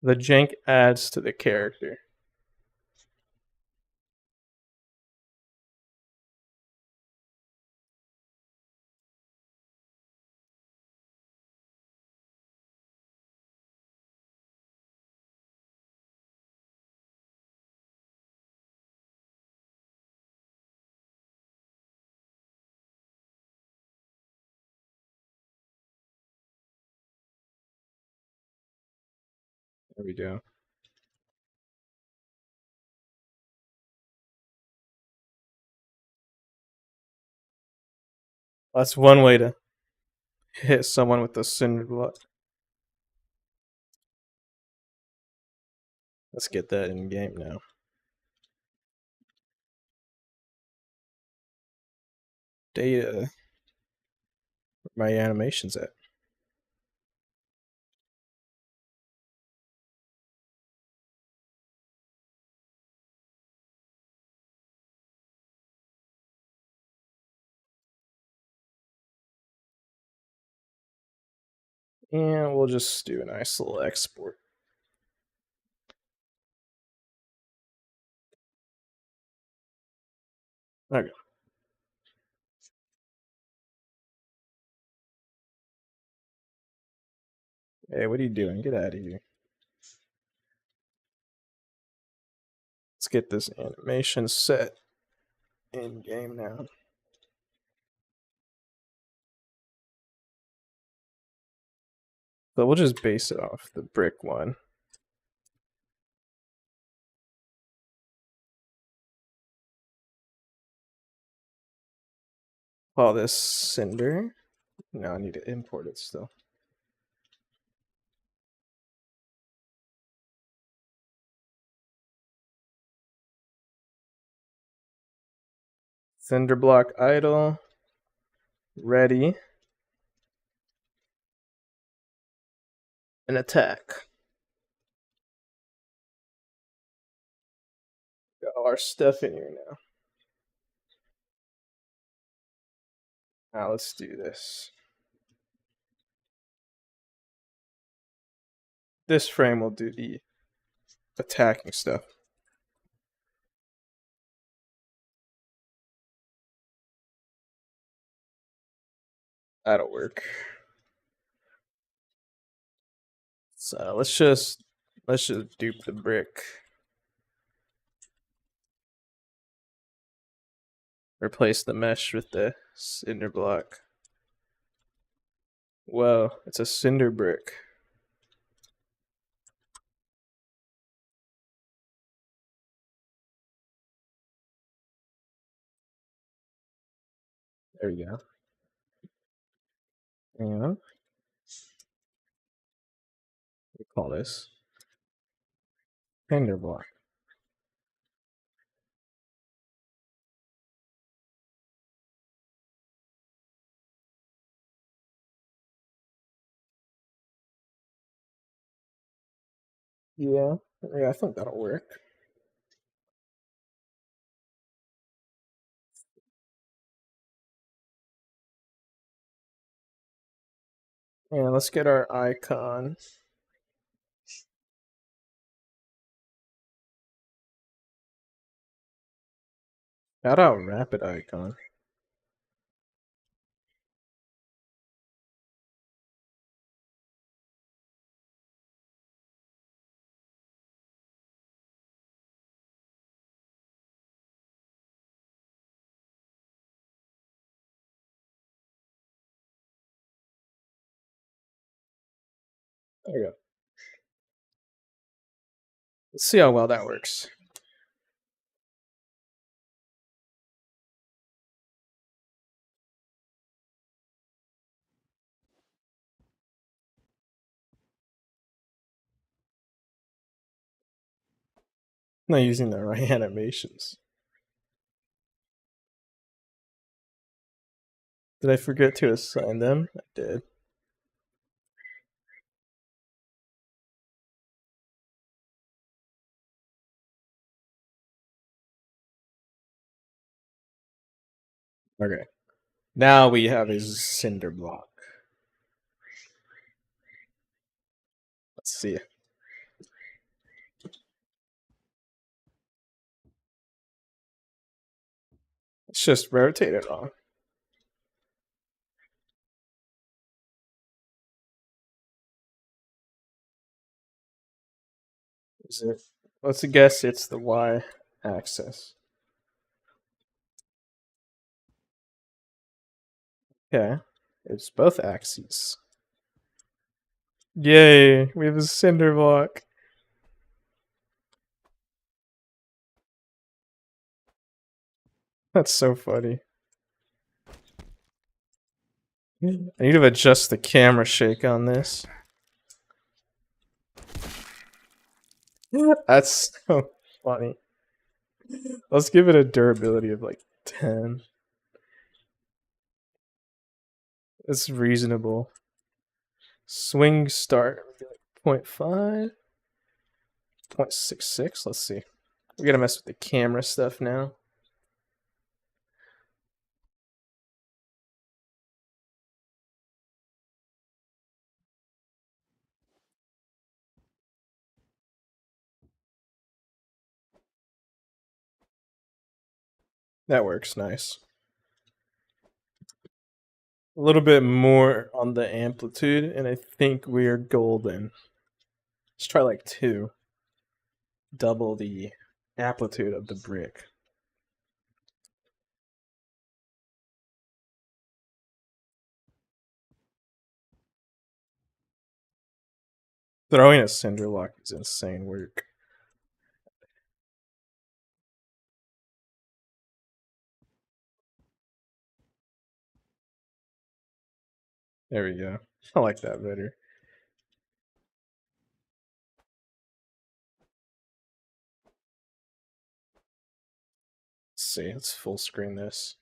The jank adds to the character. There we go. That's one way to hit someone with the cinder block. Let's get that in game now. Data. Where my animations at? And we'll just do a nice little export. Okay. Hey, what are you doing? Get out of here. Let's get this animation set in game now. So we'll just base it off the brick one. Call this cinder. No, I need to import it still. Cinder block idle. Ready. and attack. Got all our stuff in here now. Now let's do this. This frame will do the attacking stuff. That'll work. So let's just dupe the brick. Replace the mesh with the cinder block. Whoa, it's a cinder brick. There you go. And we call this cinder block. Yeah, I think that'll work. And let's get our icon. Shout out rapid icon. There we go. Let's see how well that works. I'm not using the right animations. Did I forget to assign them? I did. Okay. Now we have a cinder block. Let's see. Let's just rotate it on. Is it? Let's guess it's the Y axis. Okay. It's both axes. Yay, we have a cinder block. That's so funny. I need to adjust the camera shake on this. That's so funny. Let's give it a durability of like 10. It's reasonable. Swing start, 0.5, 0.66. Let's see. We gotta mess with the camera stuff now. That works nice. A little bit more on the amplitude, and I think we are golden. Let's try like 2. Double the amplitude of the brick. Throwing a cinder block is insane work. There we go. I like that better. Let's see, let's full screen this.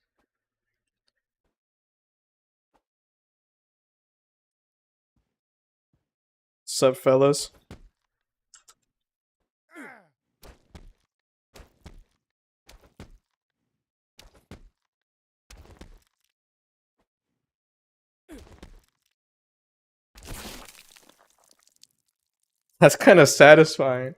Sup, fellas? That's kind of satisfying.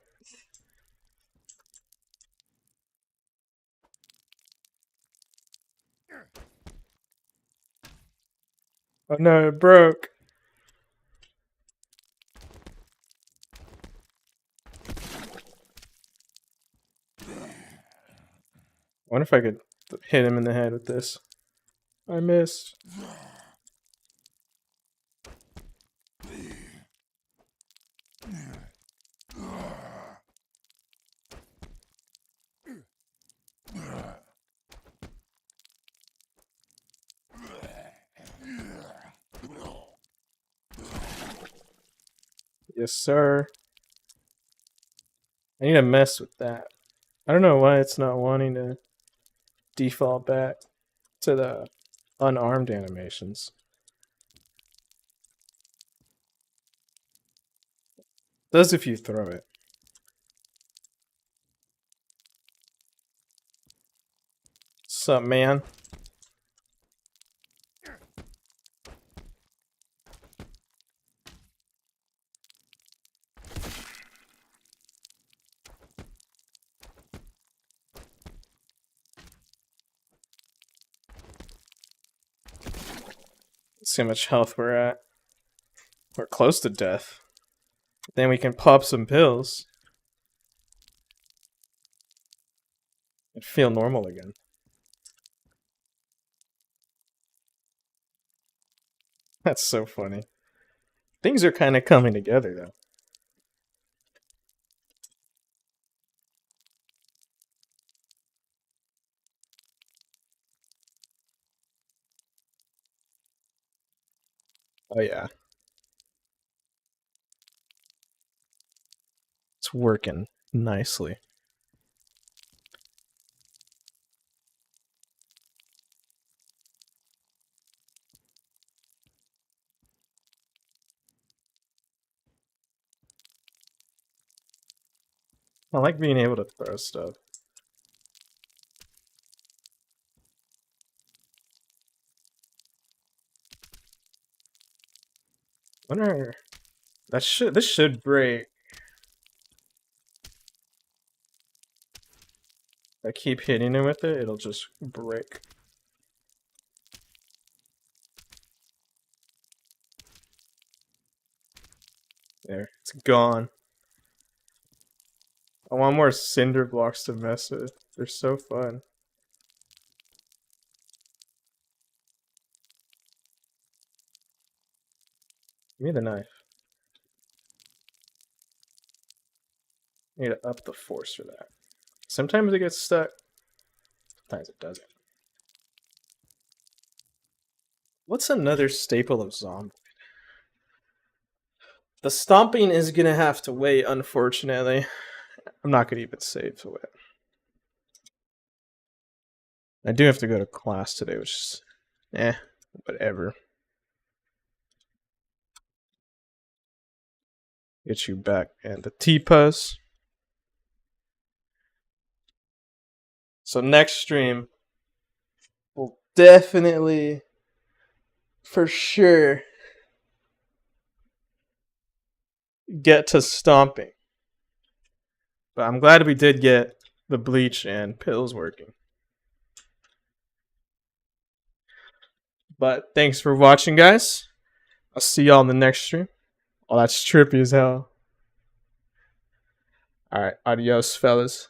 Oh no, it broke. I wonder if I could hit him in the head with this. I missed. Yes, sir. I need to mess with that. I don't know why it's not wanting to default back to the unarmed animations. Does if you throw it. Sup, man? Let's see how much health we're at. We're close to death. Then we can pop some pills and feel normal again. That's so funny. Things are kind of coming together, though. Oh, yeah. It's working nicely. I like being able to throw stuff. Wonder this should break. If I keep hitting it with it, it'll just break. There, it's gone. I want more cinder blocks to mess with. They're so fun. Give me the knife. I need to up the force for that. Sometimes it gets stuck. Sometimes it doesn't. What's another staple of zomboid? The stomping is gonna have to wait, unfortunately. I'm not gonna even save to it. I do have to go to class today, which is whatever. Get you back and the T-Pus. So next stream will definitely, for sure, get to stomping. But I'm glad we did get the bleach and pills working. But thanks for watching, guys. I'll see y'all in the next stream. Oh, that's trippy as hell. Alright, adios, fellas.